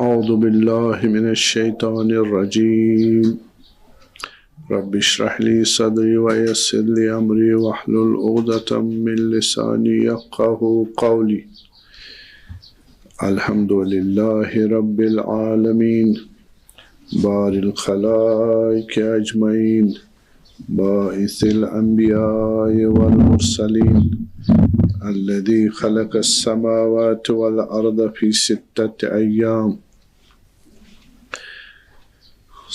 أعوذ بالله من الشيطان الرجيم رب اشرح لي صدري ويسر لي أمري واحلل عقدة من لساني يفقهوا قولي الحمد لله رب العالمين بار الخلائق أجمعين باعث الأنبياء والمرسلين الذي خلق السماوات والأرض في 6 أيام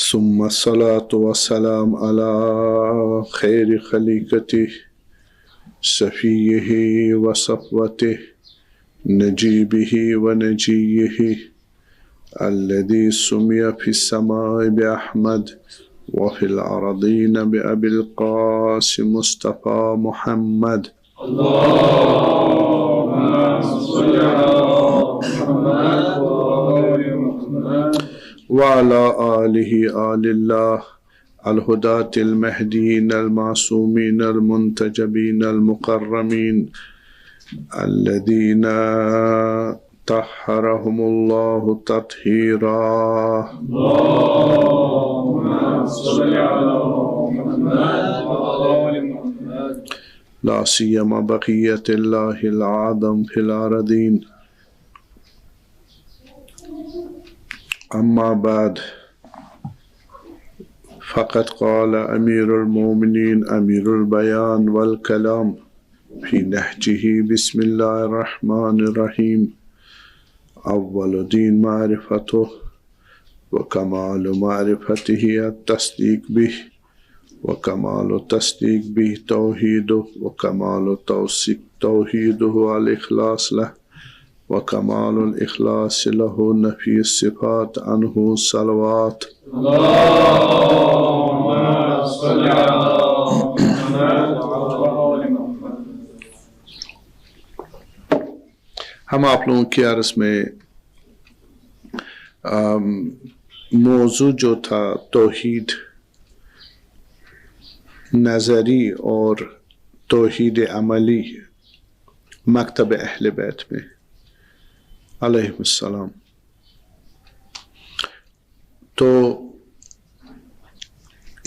ثم الصلاة والسلام على خير خليقته سفيه وصفوته نجيبه ونجيه الذي سمي في السماء بأحمد وفي الأرضين بأبي القاسم مصطفى محمد اللهم صل على محمد وآل محمد وعلى آله آل الله الهداة المهديين المعصومين المنتجبين المكرمين الذين طهرهم الله تطهيرا اللهم صل على محمد وآل محمد لا سيما بقية الله العظم في الأرضين أما بعد فقد قال أمير المؤمنين أمير البيان والكلام في نهجه بسم الله الرحمن الرحيم أول دين معرفته وكمال معرفته التصديق به وكمال التصديق به توحيده وكمال توحيده الإخلاص له وكمال الإخلاص له نفي الصفات عنه صلوات اللهم صل على محمد وآل محمد. ہم آپ لوگوں کی عرض میں موضوع جو تھا توحید نظری اور توحید عملی مکتب اہل بیت میں علیہ السلام. تو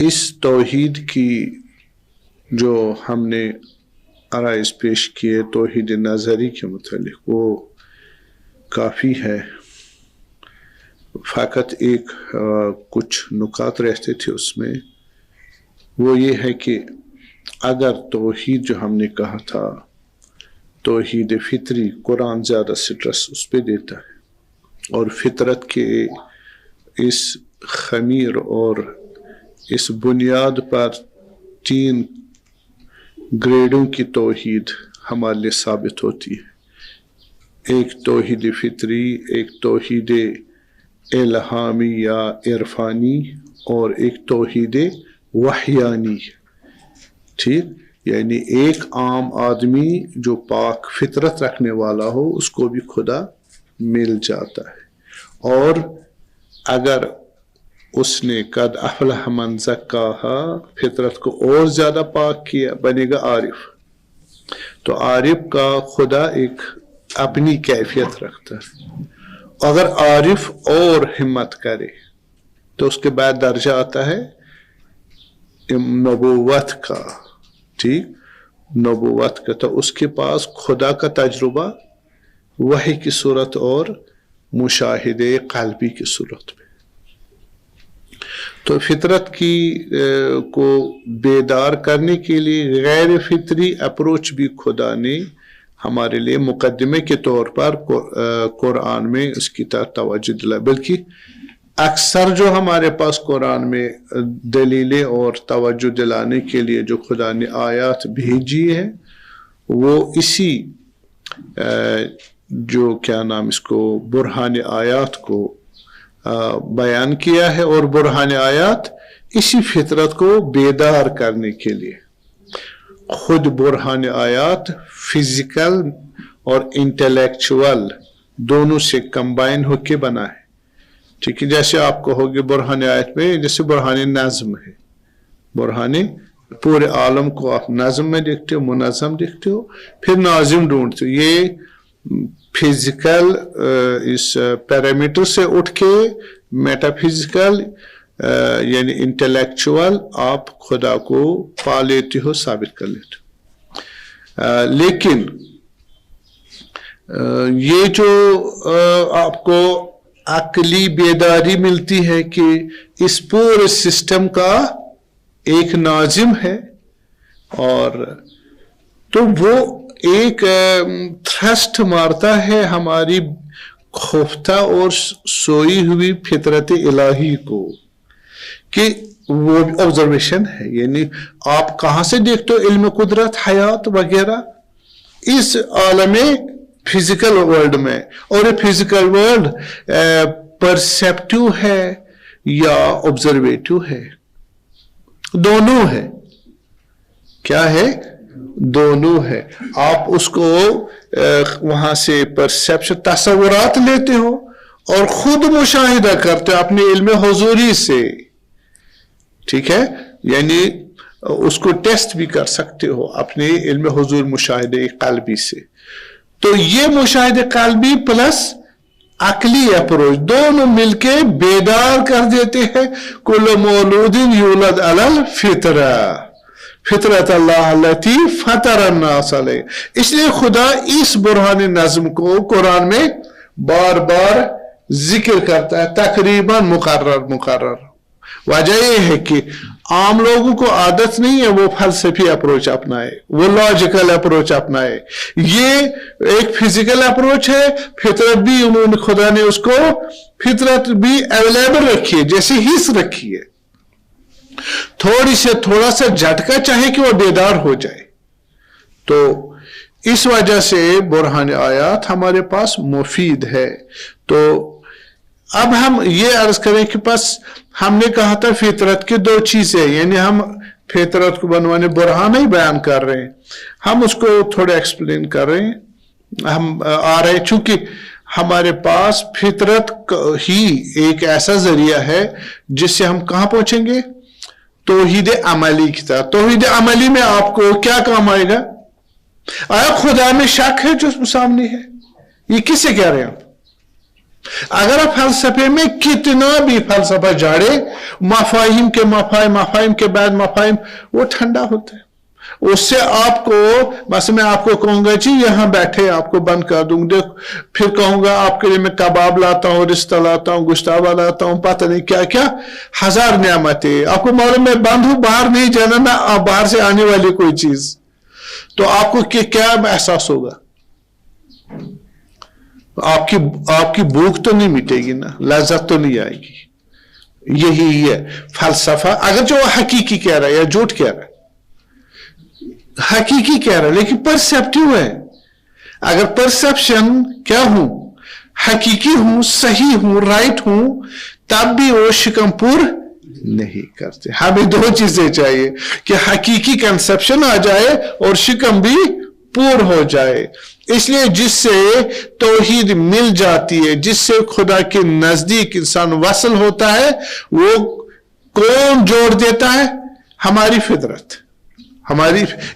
اس توحید کی جو ہم نے عرائض پیش کیے توحید نظری کے متعلق وہ کافی ہے. فقط ایک کچھ نکات رہتے تھے اس میں، وہ یہ ہے کہ اگر توحید جو ہم نے کہا تھا توحید فطری، قرآن زیادہ سٹرس اس پہ دیتا ہے، اور فطرت کے اس خمیر اور اس بنیاد پر 3 گریڈوں کی توحید ہمارے لیے ثابت ہوتی ہے. ایک توحید فطری، ایک توحید الہامی یا عرفانی، اور ایک توحید وحیانی. ٹھیک، یعنی ایک عام آدمی جو پاک فطرت رکھنے والا ہو اس کو بھی خدا مل جاتا ہے، اور اگر اس نے قد افلح من زکاہا فطرت کو اور زیادہ پاک کیا بنے گا عارف. تو عارف کا خدا ایک اپنی کیفیت رکھتا ہے. اگر عارف اور ہمت کرے تو اس کے بعد درجہ آتا ہے نبوت کا. ٹھیک، نبوت کا، تو اس کے پاس خدا کا تجربہ وحی کی صورت اور مشاہدے قلبی کی صورت میں. تو فطرت کی کو بیدار کرنے کے لیے غیر فطری اپروچ بھی خدا نے ہمارے لیے مقدمے کے طور پر قرآن میں اس کی طرف توجہ دلا. بلکہ اکثر جو ہمارے پاس قرآن میں دلیلیں اور توجہ دلانے کے لیے جو خدا نے آیات بھیجی ہے وہ اسی جو کیا نام اس کو برہان آیات کو بیان کیا ہے، اور برہان آیات اسی فطرت کو بیدار کرنے کے لیے. خود برہان آیات فزیکل اور انٹلیکچول دونوں سے کمبائن ہو کے بنا ہے. ٹھیک ہے، جیسے آپ کہو گے برہان آیت میں جیسے برہان نظم ہے، برہان پورے عالم کو آپ نظم میں دیکھتے ہو، منظم دیکھتے ہو، پھر ناظم ڈھونڈتے ہو. یہ फिजिकल इस पैरामीटर से उठ के मेटाफिजिकल यानी इंटेलेक्चुअल आप खुदा को पा लेते हो, साबित कर लेते हो। लेकिन ये जो आपको अक्ली बेदारी मिलती है कि इस पूरे सिस्टम का एक नाजिम है, और तो वो एक थ्रस्ट मारता है हमारी खुफ्ता और सोई हुई फितरत इलाही को, कि वो ऑब्जर्वेशन है। यानी आप कहाँ से देखते हो इल्म कुदरत, हयात वगैरह इस आलम फिजिकल वर्ल्ड में, और ये फिजिकल वर्ल्ड परसेप्टिव है या ऑब्जर्वेटिव है, दोनों है। क्या है? दोनों है। आप उसको वहां से परसेप्शन तसव्वुरात लेते हो और खुद मुशाहिदा करते हो अपने इल्म हुजूरी से, ठीक है, यानी उसको टेस्ट भी कर सकते हो अपने इल्म हुजूर मुशाहिदे कल्बी से। तो ये मुशाहिदे कल्बी प्लस अकली अप्रोच दोनों मिलके बेदार कर देते हैं। कुल्लु मौलूदिन यूलद अलल फितरा फितरत अल्लाह लती फतरन्नास अलैह। इसलिए खुदा इस बुरहानी नज़्म को कुरान में बार बार जिक्र करता है, तकरीबन मुकर्रर। वजह यह है कि आम लोगों को आदत नहीं है वो फलसफी अप्रोच अपनाए, वो लॉजिकल अप्रोच अपनाए। ये एक फिजिकल अप्रोच है, फितरत भी उन्होंने खुदा ने उसको फितरत भी अवेलेबल रखी है, जैसे हिस्स रखी है। थोड़ा सा झटका चाहे कि वो बेदार हो जाए। तो इस वजह से बुरहान आयात हमारे पास मुफीद है। तो अब हम ये अर्ज करें कि बस हमने कहा था फितरत की दो चीजें, यानी हम फितरत को बनवाने बुरहान ही बयान कर रहे हैं, हम उसको थोड़ा एक्सप्लेन कर रहे हैं। हम आ रहे हैं चूंकि हमारे पास फितरत ही एक ऐसा जरिया है जिससे हम कहां पहुंचेंगे? तौहीद अमली की तरह। तौहीद अमली में आपको क्या काम आएगा? आया खुदा में शक है जो सामने है, ये किसे कह रहे हैं आप? अगर आप फलसफे में कितना भी फलसफा झाड़े, मफाहिम के बाद मफाहिम, वो ठंडा होता है। उससे आपको बस मैं आपको कहूंगा जी यहां बैठे आपको बंद कर दूंगा, फिर कहूंगा आपके लिए मैं कबाब लाता हूं, रिश्ता लाता हूं, गुश्तावा लाता हूं, पता नहीं क्या क्या हजार नियामतें। आपको मालूम मैं बंद हूं, बाहर नहीं जाना ना बाहर से आने वाली कोई चीज, तो आपको क्या एहसास होगा? आपकी भूख तो नहीं मिटेगी ना, लज्जत तो नहीं आएगी। यही है फलसफा। अगर जो हकीकी कह रहा है या झूठ कह रहा है, हकीकी कह रहा है लेकिन परसेप्टिव है। अगर परसेप्शन क्या हूं, हकीकी हूं, सही हूं, राइट हूं, तब भी वो शिकमपुर नहीं करते। हमें दो चीजें चाहिए कि हकीकी कंसेप्शन आ जाए और शिकम भी पूर्ण हो जाए। इसलिए जिससे तौहीद मिल जाती है, जिससे खुदा के नजदीक इंसान वसल होता है, वो कौन जोड़ देता है? हमारी फितरत।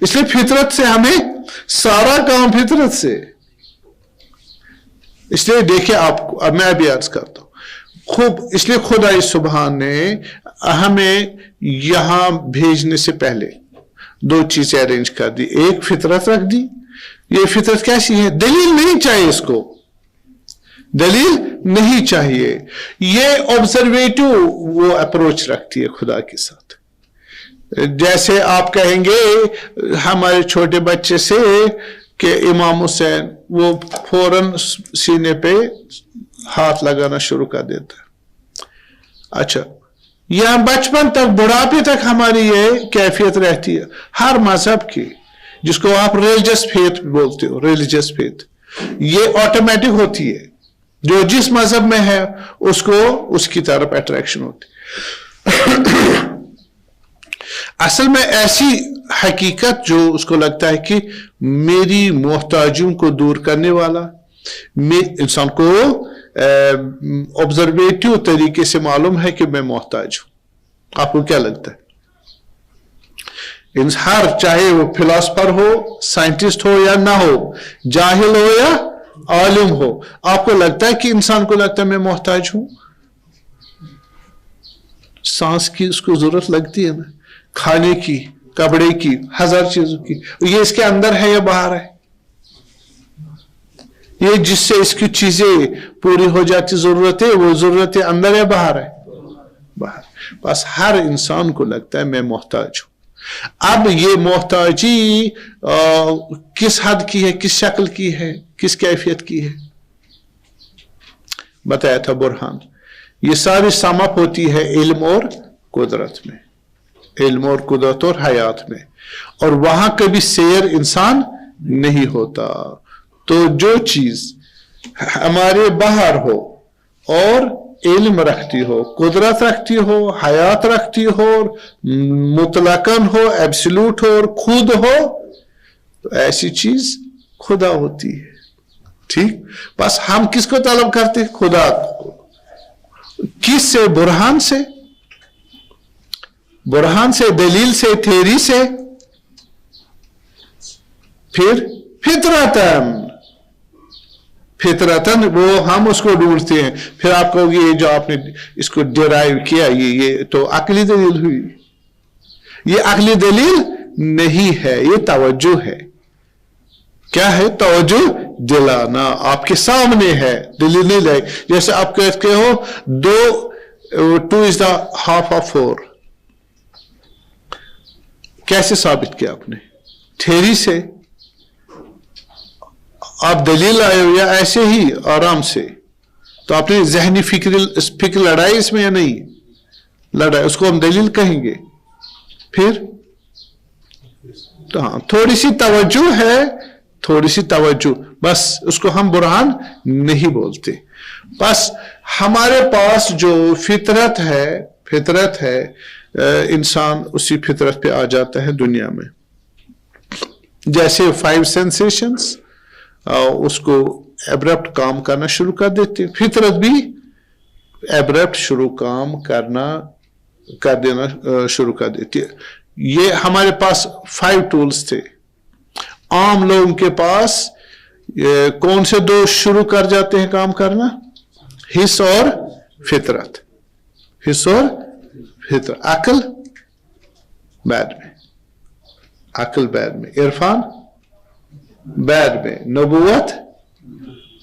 इसलिए फितरत से हमें सारा काम फितरत से। इसलिए देखिए आपको अब मैं भी अर्ज करता हूं खूब, इसलिए खुदा सुभान ने हमें यहां भेजने से पहले दो चीजें अरेंज कर दी। एक फितरत रख दी। ये फितरत कैसी है? दलील नहीं चाहिए, इसको दलील नहीं चाहिए। ये ऑब्जर्वेटिव वो अप्रोच रखती है खुदा के साथ। जैसे आप कहेंगे हमारे छोटे बच्चे से कि इमाम हुसैन, वो फौरन सीने पे हाथ लगाना शुरू कर देता है। अच्छा, यह बचपन तक बुढ़ापे तक हमारी ये कैफियत रहती है हर मजहब की, जिसको आप रिलीजियस फेथ बोलते हो। रिलीजियस फेथ ये ऑटोमेटिक होती है, जो जिस मजहब में है उसको उसकी तरफ अट्रैक्शन होती। असल में ऐसी हकीकत जो उसको लगता है कि मेरी मोहताजियों को दूर करने वाला, इंसान को ऑब्जर्वेटिव तरीके से मालूम है कि मैं मोहताज हूं। आपको क्या लगता है? हर चाहे वो फिलोसफर हो, साइंटिस्ट हो या ना हो, जाहिल हो या आलिम हो, आपको लगता है कि इंसान को लगता है मैं मोहताज हूं? सांस की उसको जरूरत लगती है ना, खाने की, कपड़े की, 1000 चीजों की। ये इसके अंदर है या बाहर है? ये जिससे इसकी चीजें पूरी हो जाती जरूरतें, वो जरूरतें अंदर है बाहर है? बाहर। बस हर इंसान को लगता है मैं मोहताज हूं। अब ये मोहताजी किस हद की है, किस शक्ल की है, किस कैफियत की है? बताया था बुरहान। ये सारी समअप होती है इल्म और कुदरत में, इल्म और कुदरत और हयात में, और वहां कभी सैर इंसान नहीं होता। तो जो चीज हमारे बाहर हो और इल्म रखती हो, कुदरत रखती हो, हयात रखती हो, मुतलकन हो, एब्सोल्यूट हो और खुद हो, तो ऐसी चीज खुदा होती है। ठीक, बस हम किसको तलब करते हैं? खुदा को। किस से? बुरहान से, बुरहान से, दलील से, थेरी से, फिर फितरतन, फितरतन वो हम उसको ढूंढते हैं। फिर आप कहोगे ये जो आपने इसको डिराइव किया, ये तो अकली दलील हुई। ये अकली दलील नहीं है, ये तवज्जो है। क्या है? तवज्जो दिलाना। आपके सामने है, दलील नहीं लाई। जैसे आप कहते हो 2 is the half of 4, कैसे साबित किया आपने? थ्योरी से। आप दलील आए हो या ऐसे ही आराम से? तो आपने जहनी फिक्र लड़ाई इसमें या नहीं लड़ाई, उसको हम दलील कहेंगे। फिर तो हाँ, थोड़ी सी तवज्जो है, थोड़ी सी तवज्जो, बस उसको हम बुरहान नहीं बोलते। बस हमारे पास जो फितरत है, इंसान उसी फितरत पे आ जाता है दुनिया में। जैसे 5 सेंसेशंस उसको एब्रप्ट काम करना शुरू कर देते, फितरत भी एब्रप्ट काम कर देना शुरू कर देती है। ये हमारे पास 5 टूल्स थे। आम लोगों के पास कौन से 2 शुरू कर जाते हैं काम करना? हिस्स और फितरत। हिस्स और फितरत। अकल बाद में, अकल बाद में, इरफान बाद में, नबूवत,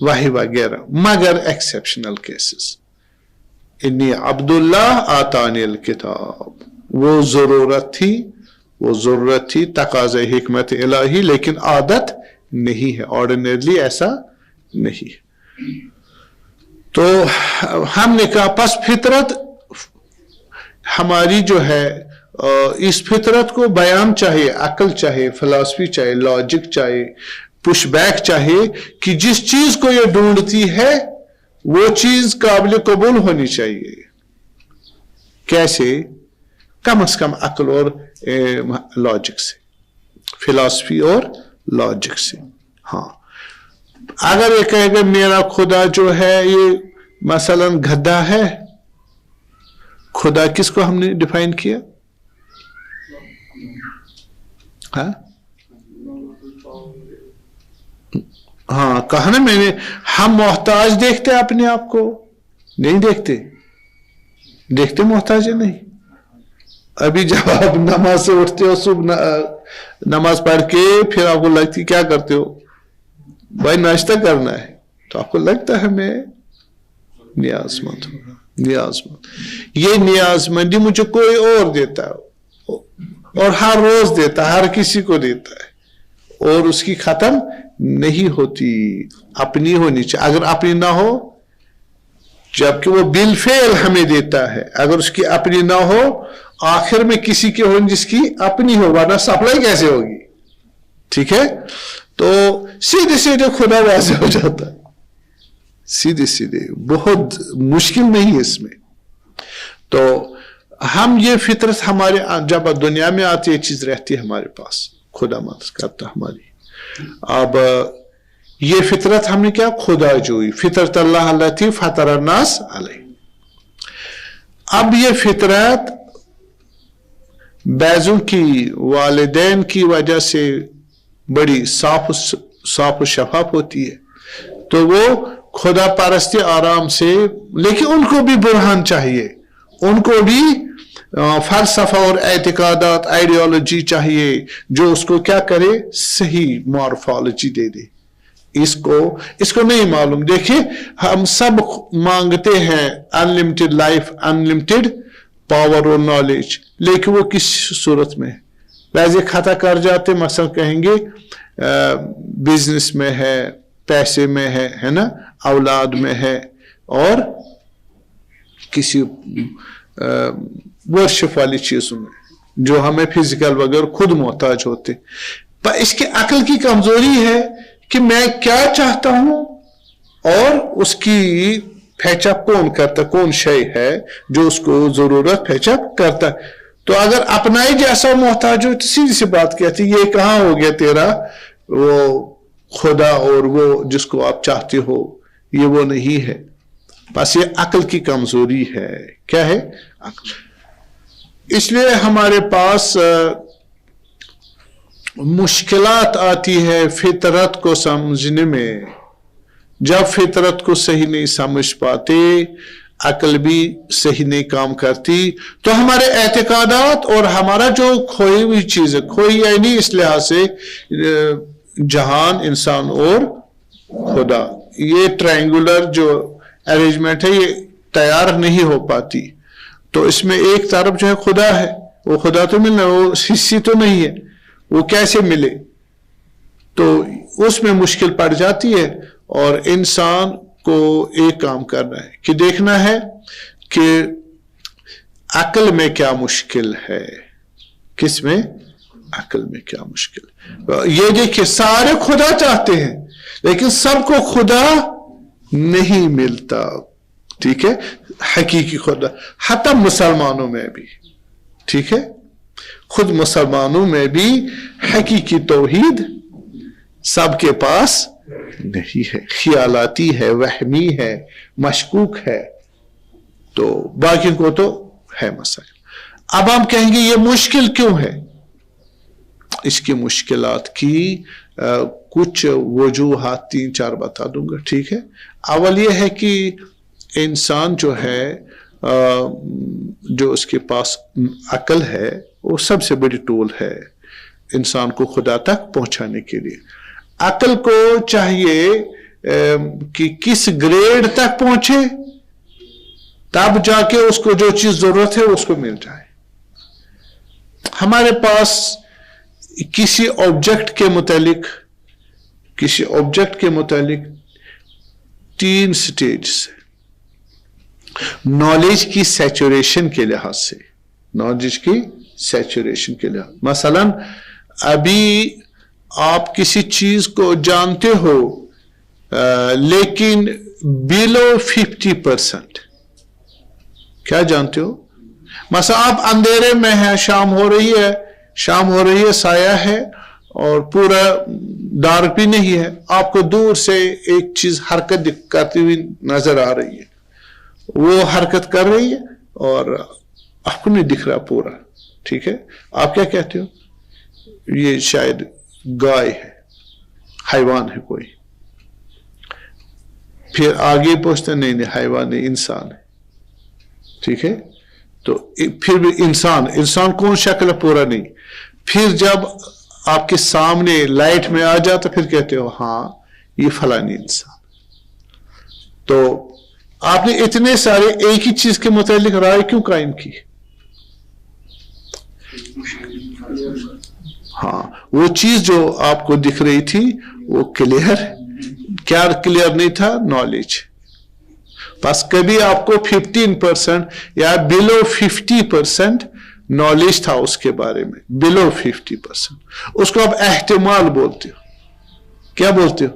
वही वगैरह, मगर एक्सेप्शनल केसेस। इन्नी अब्दुल्ला आतानिल किताब, वो जरूरत थी तकाज़े हिकमत इलाही, लेकिन आदत नहीं है, ऑर्डिनरली ऐसा नहीं है। तो हमने कहा बस फितरत हमारी जो है, इस फितरत को बयान चाहिए, अकल चाहिए, फिलॉसफी चाहिए, लॉजिक चाहिए, पुशबैक चाहिए कि जिस चीज को ये ढूंढती है वो चीज काबिल कबूल होनी चाहिए। कैसे? कम से कम अकल और लॉजिक से, फिलॉसफी और लॉजिक से। हाँ, अगर ये कहेगा मेरा खुदा जो है ये मसलन गधा है, खुदा किसको हमने डिफाइन किया? हाँ, कहा ना मैंने, हम मोहताज देखते अपने आप को? नहीं देखते, देखते मोहताज है नहीं। अभी जब आप नमाज से उठते हो, सुबह नमाज पढ़ के फिर आपको लगती, क्या करते हो भाई? नाश्ता करना है, तो आपको लगता है मैं नियाजमंद हूं, नियाजमंद। ये नियाजमंदी मुझे कोई और देता है, और हर रोज देता है, हर किसी को देता है, और उसकी खत्म नहीं होती। अपनी होनी चाहिए। अगर अपनी ना हो, जबकि वो बिलफेल हमें देता है, अगर उसकी अपनी ना हो, आखिर में किसी की हो जिसकी अपनी हो, वरना सप्लाई कैसे होगी? ठीक है, तो सीधे सीधे खुदा वाज़ेह हो जाता है, सीधे सीधे, बहुत मुश्किल नहीं है इसमें। तो हम ये फितरत हमारे जब दुनिया में आती है, चीज रहती है हमारे पास, खुदा मदद करता हमारी। अब ये फितरत हमने क्या? खुदा जोई, फितरत अल्लाह अल्लती फतर अन्नास अलैह। अब ये फितरत बैज़ों की, वालिदैन की वजह से बड़ी साफ शफाफ होती है, तो वो खुदा परस्ती आराम से, लेकिन उनको भी बुरहान चाहिए, उनको भी फलसफा और एतिकादात आइडियोलॉजी चाहिए जो उसको क्या करे, सही मॉर्फोलॉजी दे दे। इसको नहीं मालूम। देखिए हम सब मांगते हैं अनलिमिटेड लाइफ, अनलिमिटेड पावर और नॉलेज, लेकिन वो किस सूरत में? वैसे खता कर जाते, मसलन कहेंगे बिजनेस में है, पैसे में है ना, औलाद में है, और किसी वर्शिप वाली चीजों में जो हमें फिजिकल वगैरह खुद मोहताज होते। पर इसकी अक्ल की कमजोरी है कि मैं क्या चाहता हूं और उसकी फैचअप कौन करता, कौन शय है जो उसको जरूरत फैचअप करता। तो अगर अपना ही जैसा मोहताज हो तो सीधी सी बात कहती, ये कहाँ हो गया तेरा वो खुदा और वो जिसको आप चाहते हो, ये वो नहीं है। बस ये अक्ल की कमजोरी है। क्या है? अक्ल। इसलिए हमारे पास मुश्किलात आती है फितरत को समझने में। जब फितरत को सही नहीं समझ पाते, अक्ल भी सही नहीं काम करती, तो हमारे एतकादात और हमारा जो खोई हुई चीज है, खोई यानी इस लिहाज से जहान, इंसान और खुदा, ये ट्रायंगुलर जो अरेंजमेंट है ये तैयार नहीं हो पाती। तो इसमें एक तरफ जो है खुदा है, वो खुदा तो मिलना, वो हिस्सी तो नहीं है, वो कैसे मिले? तो उसमें मुश्किल पड़ जाती है। और इंसान को एक काम करना है कि देखना है कि अक्ल में क्या मुश्किल है, किसमें? अक्ल में क्या मुश्किल। ये देखिए सारे खुदा चाहते हैं लेकिन सबको खुदा नहीं मिलता, ठीक है, हकीकी खुदा। हत्ता मुसलमानों में भी, ठीक है, खुद मुसलमानों में भी हकीकी तौहीद सबके पास नहीं है, ख्यालाती है, वहमी है, मशकूक है, तो बाकी को तो है मसाइल। अब हम कहेंगे ये मुश्किल क्यों है? इसकी मुश्किलात की कुछ वजूहात 3-4 बता दूंगा, ठीक है। अवल ये है कि इंसान जो है जो उसके पास अक्ल है वो सबसे बड़ी टूल है इंसान को खुदा तक पहुंचाने के लिए। अक्ल को चाहिए कि किस ग्रेड तक पहुंचे, तब जाके उसको जो चीज जरूरत है उसको मिल जाए। हमारे पास किसी ऑब्जेक्ट के मुतालिक 3 स्टेज है। नॉलेज की सैचुरेशन के लिहाज से, मसलन अभी आप किसी चीज को जानते हो लेकिन बिलो 50%। क्या जानते हो? मसला आप अंधेरे में है, शाम हो रही है, साया है और पूरा डार्क भी नहीं है, आपको दूर से एक चीज हरकत करती हुई नजर आ रही है, वो हरकत कर रही है और आपको नहीं दिख रहा पूरा, ठीक है। आप क्या कहते हो? ये शायद गाय है, हैवान है कोई। फिर आगे पूछते नहीं हैवान नहीं, इंसान है, ठीक है। तो फिर भी इंसान कौन शक्ल पूरा नहीं। फिर जब आपके सामने लाइट में आ जाता फिर कहते हो हाँ ये फलानी इंसान। तो आपने इतने सारे एक ही चीज के मुतालिक राय क्यों कायम की? हाँ, वो चीज जो आपको दिख रही थी वो क्या क्लियर नहीं था? नॉलेज। बस कभी आपको 15% या बिलो 50% नॉलेज था उसके बारे में, बिलो 50%, उसको आप एहतिमाल बोलते हो। क्या बोलते हो?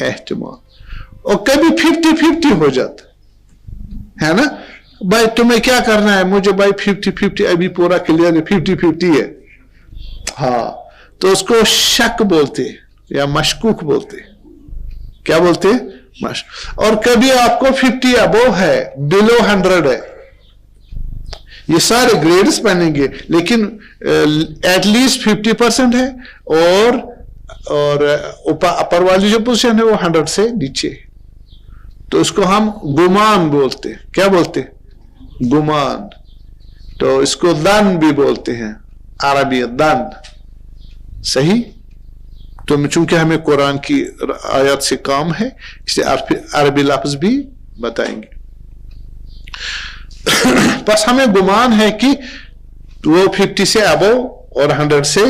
एहतिमाल। और कभी 50-50 हो जाता है ना। भाई तुम्हें क्या करना है? मुझे भाई 50-50 अभी पूरा क्लियर है, 50-50 है। हाँ, तो उसको शक बोलते या मशकूक बोलते। क्या बोलते? और कभी आपको 50 अबव है, बिलो 100 है। ये सारे ग्रेड्स बनेंगे लेकिन एटलीस्ट 50% है और और अपर वाली जो पोजीशन है वो 100 से नीचे, तो इसको हम गुमान बोलते हैं। क्या बोलते हैं? गुमान। तो इसको दन भी बोलते हैं, अरबी दन। सही। तो चूंकि हमें कुरान की आयत से काम है, इसलिए अरबी लफ्ज भी बताएंगे। बस हमें गुमान है कि वो 50 से अबव और 100 से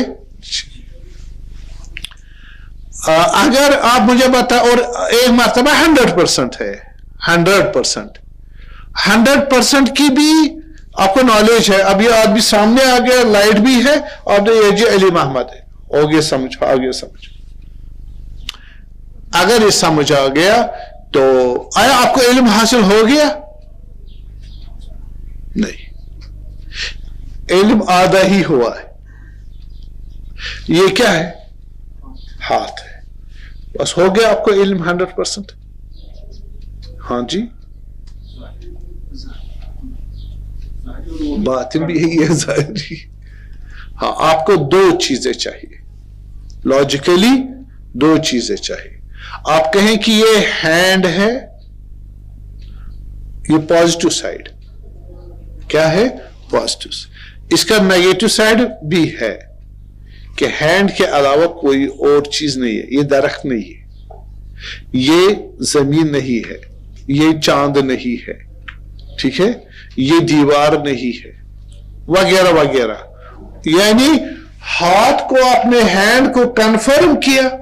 अगर आप मुझे बता, और एक मर्तबा 100% है, 100% की भी आपको नॉलेज है। अब ये आदमी सामने आ गया, लाइट भी है, और ये जी अली मोहम्मद है, आगे समझो, आगे समझो। अगर ये समझ आ गया तो आया आपको इल्म हासिल हो गया? नहीं, इल्म आधा ही हुआ है। ये क्या है? हाथ है। बस हो गया आपको इल्म 100%। हाँ जी, बात भी यही है ज़ाहिरी। हाँ, आपको दो चीजें चाहिए, लॉजिकली दो चीजें चाहिए। आप कहें कि ये हैंड है, ये पॉजिटिव साइड क्या है? पॉजिटिव। इसका नेगेटिव साइड भी है कि हैंड के अलावा कोई और चीज नहीं है। ये दरख्त नहीं है, ये जमीन नहीं है, ये चांद नहीं है, ठीक है, ये दीवार नहीं है, वगैरह वगैरह। यानी हाथ को, अपने हैंड को कंफर्म किया,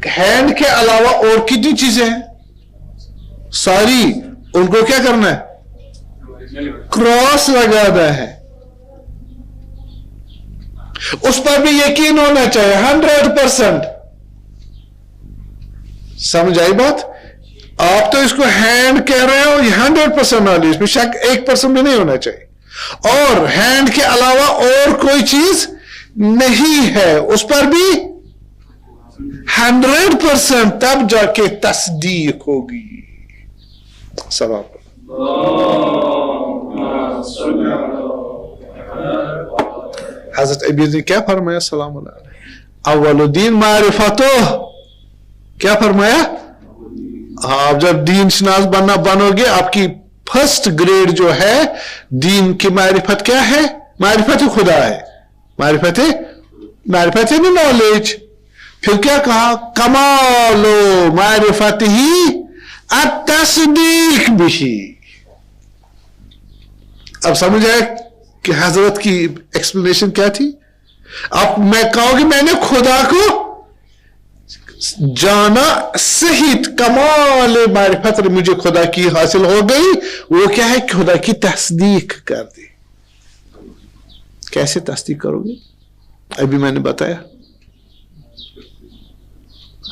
हैंड के अलावा और कितनी चीजें हैं? सारी। उनको क्या करना है? क्रॉस लगाना है। उस पर भी यकीन होना चाहिए 100%। समझ आई बात? आप तो इसको हैंड कह रहे हो, 100% नॉलेज, इसमें शक 1% भी नहीं होना चाहिए। और हैंड के अलावा और कोई चीज नहीं है, उस पर भी 100%, तब जाके तस्दीक होगी। सवाब हजरत अबी ने क्या फरमाया? सलाम अलैहि अव्वलुद्दीन मारिफतो। क्या फरमाया? आप जब दीन शनास बनोगे, आपकी फर्स्ट ग्रेड जो है दीन की मारिफत क्या है? मारिफत खुदा है। मारिफत है ना नॉलेज। फिर क्या कहा? कमालो मारिफत ही अतस्दीक भी। अब समझ आया कि हजरत की एक्सप्लेनेशन क्या थी? अब मैं कहूंगी मैंने खुदा को जाना सहित कमाल मारिफत मुझे खुदा की हासिल हो गई। वो क्या है? खुदा की तस्दीक कर दी। कैसे तस्दीक करोगे? अभी मैंने बताया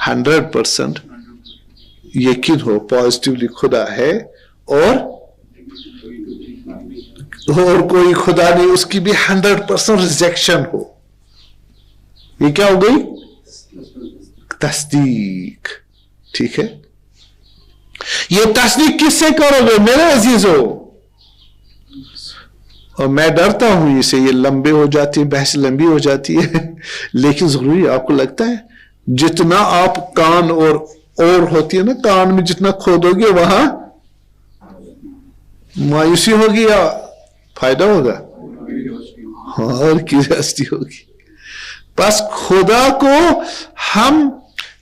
100% यकीन हो पॉजिटिवली खुदा है, और कोई खुदा नहीं, उसकी भी 100% रिजेक्शन हो। ये क्या हो गई? तस्दीक। ठीक है, ये तस्दीक किससे करोगे मेरे अजीजों? और मैं डरता हूं इसे, ये लंबे हो जाती है, बहस लंबी हो जाती है, लेकिन जरूरी आपको लगता है जितना आप कान और होती है ना, कान में जितना खोदोगे वहां मायूसी होगी या फायदा होगा? हाँ, और क्यूरियोसिटी होगी। बस खुदा को हम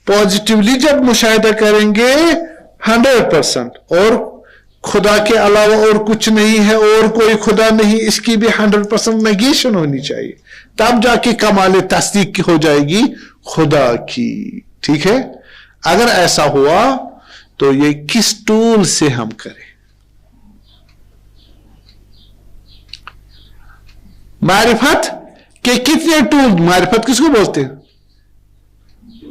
पॉजिटिवली जब मुशाहिदा करेंगे 100%, और खुदा के अलावा और कुछ नहीं है, और कोई खुदा नहीं, इसकी भी 100% नेगेशन होनी चाहिए, तब जाके कमाल तस्दीक हो जाएगी खुदा की। ठीक है, अगर ऐसा हुआ तो ये किस टूल से हम करें? मारिफत के कितने टूल? मारिफत किसको बोलते हैं?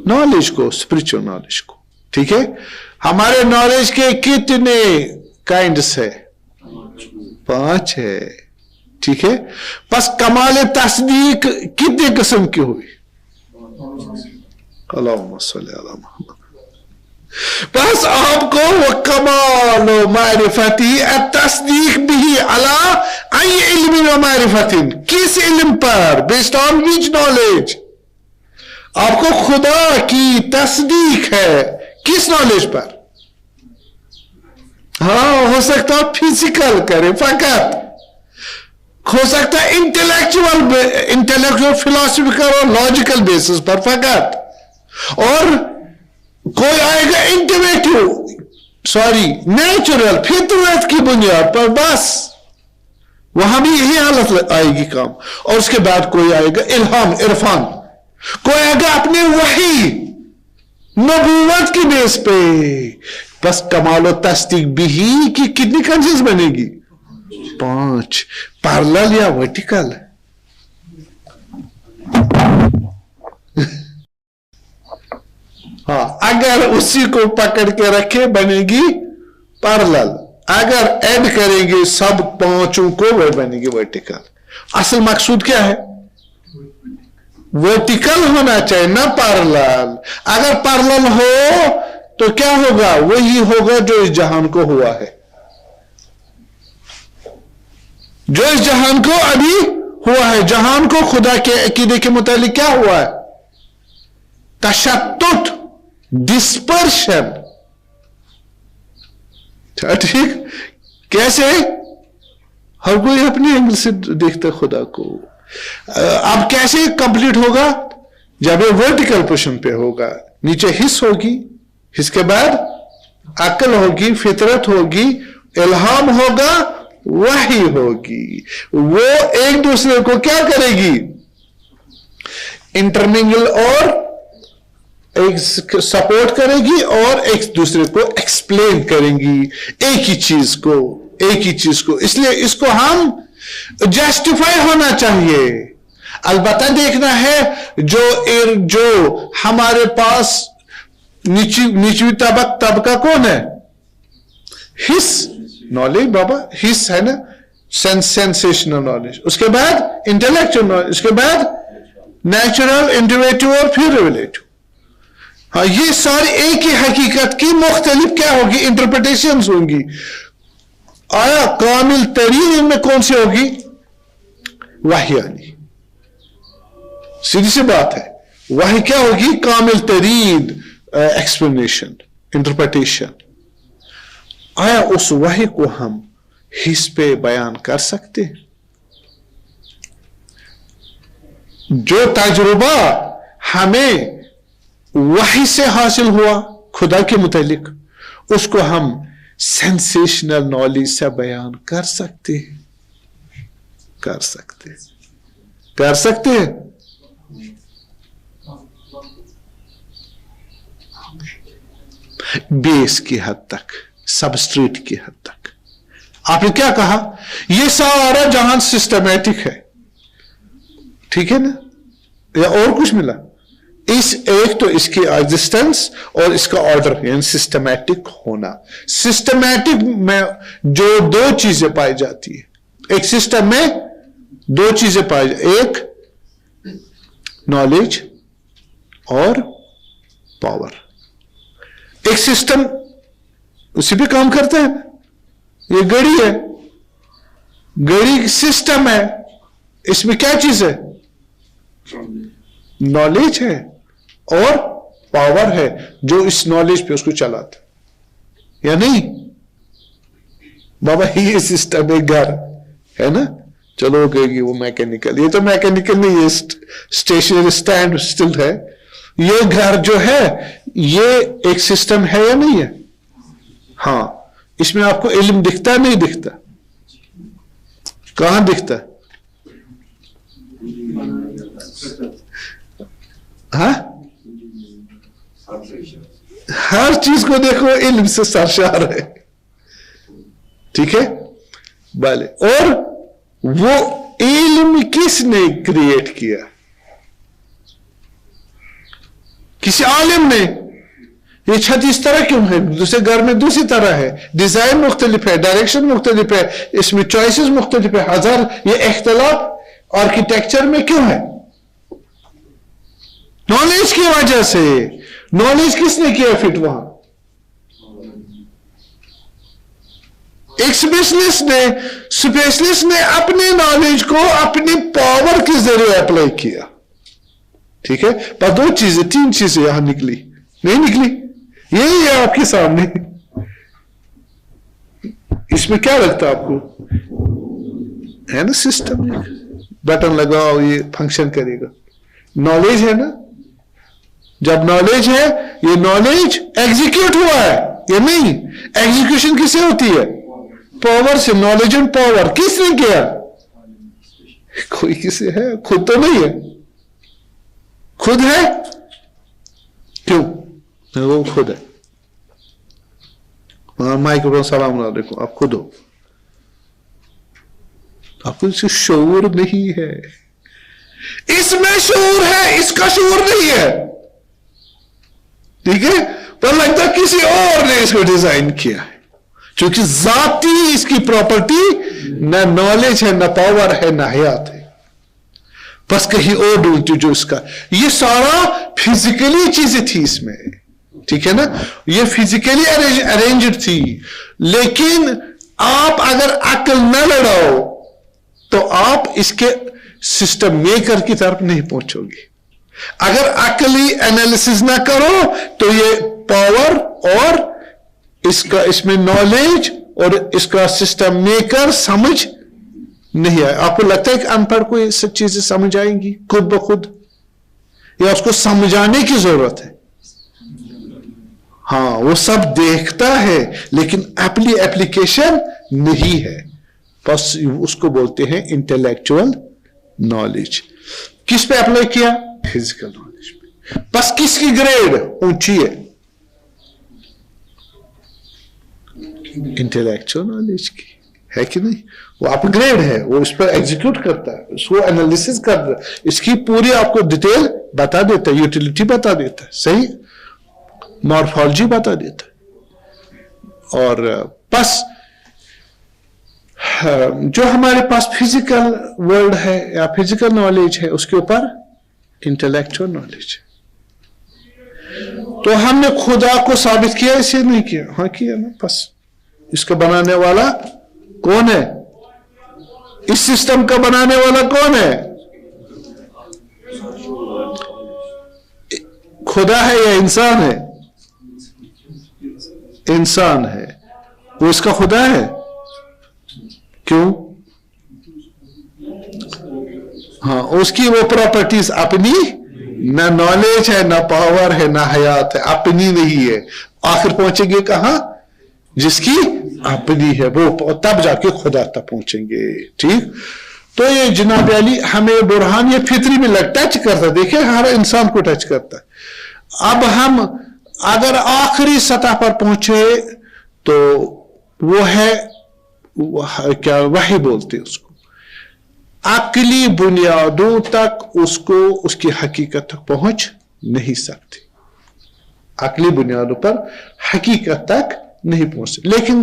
नॉलेज को, स्पिरिचुअल नॉलेज को। ठीक है, हमारे नॉलेज के कितने काइंड्स है? 5 है। ठीक है, बस कमाल तस्दीक कितने किस्म की हुई? अल्लाहुम्मा सल्ली अला मुहम्मद। बस आपको वो कमाल मारिफती तस्दीक भी अला आई इल्म व मारिफतिन, किस इल्म पर? Based on which knowledge? आपको खुदा की तस्दीक है किस नॉलेज पर? हाँ, हो सकता है फिजिकल करे फकत, हो सकता है इंटेलेक्चुअल फिलोसफिकल और लॉजिकल बेसिस पर फकत, और कोई आएगा नेचुरल फितरत की बुनियाद पर, बस वहां भी यही हालत आएगी काम। और उसके बाद कोई आएगा इल्हाम इरफान, कोई आएगा अपने वही नबूवत की बेस पे। बस कमाल और तस्दीक भी ही कि कितनी कंसेंस बनेगी? 5। पैरेलल या वर्टिकल? हाँ, अगर उसी को पकड़ के रखे बनेगी पैरेलल, अगर ऐड करेंगे सब 5 को वो बनेगी वर्टिकल। असल मकसूद क्या है? वर्टिकल होना चाहिए ना पैरेलल। अगर पैरेलल हो तो क्या होगा? वही होगा जो इस जहान को हुआ है, जो इस जहान को अभी हुआ है। जहान को खुदा के अकीदे के मुतालिक क्या हुआ है? तशत्तुत, डिस्पर्शन। ठीक, कैसे? हर कोई अपने एंगल से देखता है खुदा को। अब कैसे कंप्लीट होगा? जब ये वर्टिकल पोजीशन पे होगा, नीचे हिस्स होगी, हिस्स के बाद अक्ल होगी, फितरत होगी, इल्हाम होगा, वही होगी। वो एक दूसरे को क्या करेगी? इंटरमिंगल और एक सपोर्ट करेगी और एक दूसरे को एक्सप्लेन करेंगी, एक ही चीज को। इसलिए इसको हम जस्टिफाई होना चाहिए। अलबत्ता देखना है जो हमारे पास निचवी तबका कौन है? हिस नॉलेज बाबा, हिस है ना, सेंसेशनल नॉलेज, उसके बाद इंटेलेक्चुअल नॉलेज, उसके बाद नेचुरल, इंट्यूटिव और फिर रिवलेटिव। हाँ, ये सारी एक ही हकीकत की मुख्तलिफ क्या होगी? इंटरप्रिटेशंस होंगी। आया कामिल तरीन इनमें कौन सी होगी? वाहियानी। सीधी सी बात है, वही क्या होगी? कामिल तरीन एक्सप्लेनेशन, इंटरप्रिटेशन। आया उस वही को हम हिस्स पे बयान कर सकते हैं? जो तजुर्बा हमें वही से हासिल हुआ खुदा के मुतालिक, उसको हम सेंसेशनल नॉलेज से बयान कर सकते हैं? कर सकते हैं। बेस की हद तक, सबस्ट्रेट की हद तक। आपने क्या कहा? यह सारा जहान सिस्टमैटिक है, ठीक है ना? या और कुछ मिला? इस एक तो इसकी एग्जिस्टेंस और इसका ऑर्डर, यानी सिस्टमैटिक होना। सिस्टमैटिक में जो 2 चीजें पाई जाती है, एक सिस्टम में 2 चीजें पाई जाती, एक नॉलेज और पावर। एक सिस्टम उसी पे काम करता है ना, ये घड़ी है, घड़ी सिस्टम है, इसमें क्या चीज है? नॉलेज है और पावर है जो इस नॉलेज पे उसको चलाता, या नहीं बाबा? ये सिस्टम एक घर है ना, चलो कहेगी वो मैकेनिकल, ये तो मैकेनिकल नहीं, ये स्टेशनरी स्टैंड स्टिल है। ये घर जो है ये एक सिस्टम है या नहीं है? हाँ, इसमें आपको इल्म दिखता नहीं दिखता? कहां दिखता? हाँ, हर चीज को देखो इल्म से सरशार है, ठीक है भले। और वो इल्म किसने क्रिएट किया? किसी आलिम ने। ये छत इस तरह क्यों है? दूसरे घर में दूसरी तरह है, डिजाइन मुख्तलिफ है, डायरेक्शन मुख्तलिफ है, इसमें चॉइसेस मुख्तलिफ है, हजार ये इख्तलाफ आर्किटेक्चर में क्यों है? नॉलेज की वजह से। नॉलेज किसने किया फिट वहां? एक स्पेशलिस्ट ने अपने नॉलेज को अपनी पावर के जरिए अप्लाई किया। ठीक है, पर 2 चीजें 3 चीजें यहां निकली, नहीं निकली, यही है आपके सामने। इसमें क्या लगता है आपको? है ना सिस्टम, बटन लगाओ ये फंक्शन करेगा। नॉलेज है ना, जब नॉलेज है, ये नॉलेज एग्जीक्यूट हुआ है या नहीं? एग्जीक्यूशन किससे होती है? पावर से। नॉलेज एंड पावर किसने किया? कोई किसे है? खुद तो नहीं है। खुद है? क्यों? वो खुद है। माइक्रोफोन सलाम अलैकुम, आप खुद हो, आपको इससे शऊर नहीं है। इसमें शऊर है, इसका शऊर नहीं है, ठीक है, पर लगता किसी और ने इसको डिजाइन किया है, क्योंकि जाती इसकी प्रॉपर्टी न नॉलेज है, न पावर है, न हयात है, बस कहीं और ढूंढती जो इसका। ये सारा फिजिकली चीजें थी इसमें, ठीक है ना, ये फिजिकली अरेंज्ड थी, लेकिन आप अगर अक्ल न लड़ाओ तो आप इसके सिस्टम मेकर की तरफ नहीं पहुंचोगे। अगर अक्ली एनालिसिस ना करो तो ये पावर और इसमें नॉलेज और इसका सिस्टम मेकर समझ नहीं आए। आपको लगता है कि अनपढ़ को ये सब चीजें समझ आएंगी खुद ब खुद, या उसको समझाने की जरूरत है? हाँ, वो सब देखता है लेकिन एप्लीकेशन नहीं है, बस उसको बोलते हैं इंटेलेक्चुअल नॉलेज। किस पे अप्लाई किया? फिजिकल नॉलेज पे। बस किसकी ग्रेड ऊंची है? इंटेलेक्चुअल नॉलेज की, है कि नहीं? वो अपग्रेड है, वो इस पर एग्जीक्यूट करता है, उसको एनालिसिस करता है, इसकी पूरी आपको डिटेल बता देता है, यूटिलिटी बता देता है, सही मॉर्फोलॉजी बता देता है। और बस जो हमारे पास फिजिकल वर्ल्ड है या फिजिकल नॉलेज है, उसके ऊपर इंटेलेक्चुअल नॉलेज है। तो हमने खुदा को साबित किया, इसे नहीं किया? हाँ किया ना। बस इसका बनाने वाला कौन है? इस सिस्टम का बनाने वाला कौन है? खुदा है या इंसान है? इंसान है। वो इसका खुदा है? क्यों? हाँ, उसकी वो प्रॉपर्टीज अपनी, ना नॉलेज है, ना पावर है, ना हयात है, अपनी नहीं है। आखिर पहुंचेंगे कहां? जिसकी अपनी है, वो तब जाके खुदा तक पहुंचेंगे। ठीक, तो ये जनाब अली हमें बुरहान ये फितरी में टच करता, देखिए हर इंसान को टच करता है। अब हम अगर आखिरी सतह पर पहुंचे तो वो है क्या, वही बोलते उसको, अकली बुनियादों तक उसको उसकी हकीकत तक पहुंच नहीं सकते, अकली बुनियादों पर हकीकत तक नहीं पहुंच सकते, लेकिन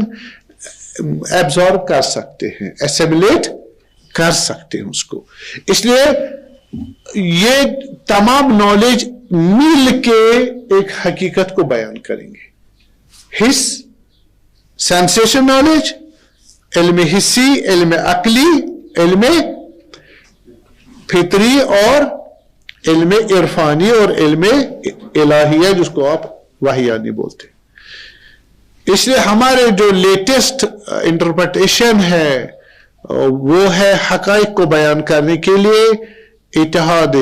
एब्जॉर्ब कर सकते हैं, एसिमिलेट कर सकते हैं उसको। इसलिए ये तमाम नॉलेज मिल के एक हकीकत को बयान करेंगे। हिस, सेंसेशन नॉलेज, इल्म हिस्सी, इल्म अकली, इल्म फितरी और इल्म इरफानी और इल्म इलाहिया, जिसको आप वहियानी बोलते। इसलिए हमारे जो लेटेस्ट इंटरप्रिटेशन है वो है हकाइक को बयान करने के लिए इत्तेहाद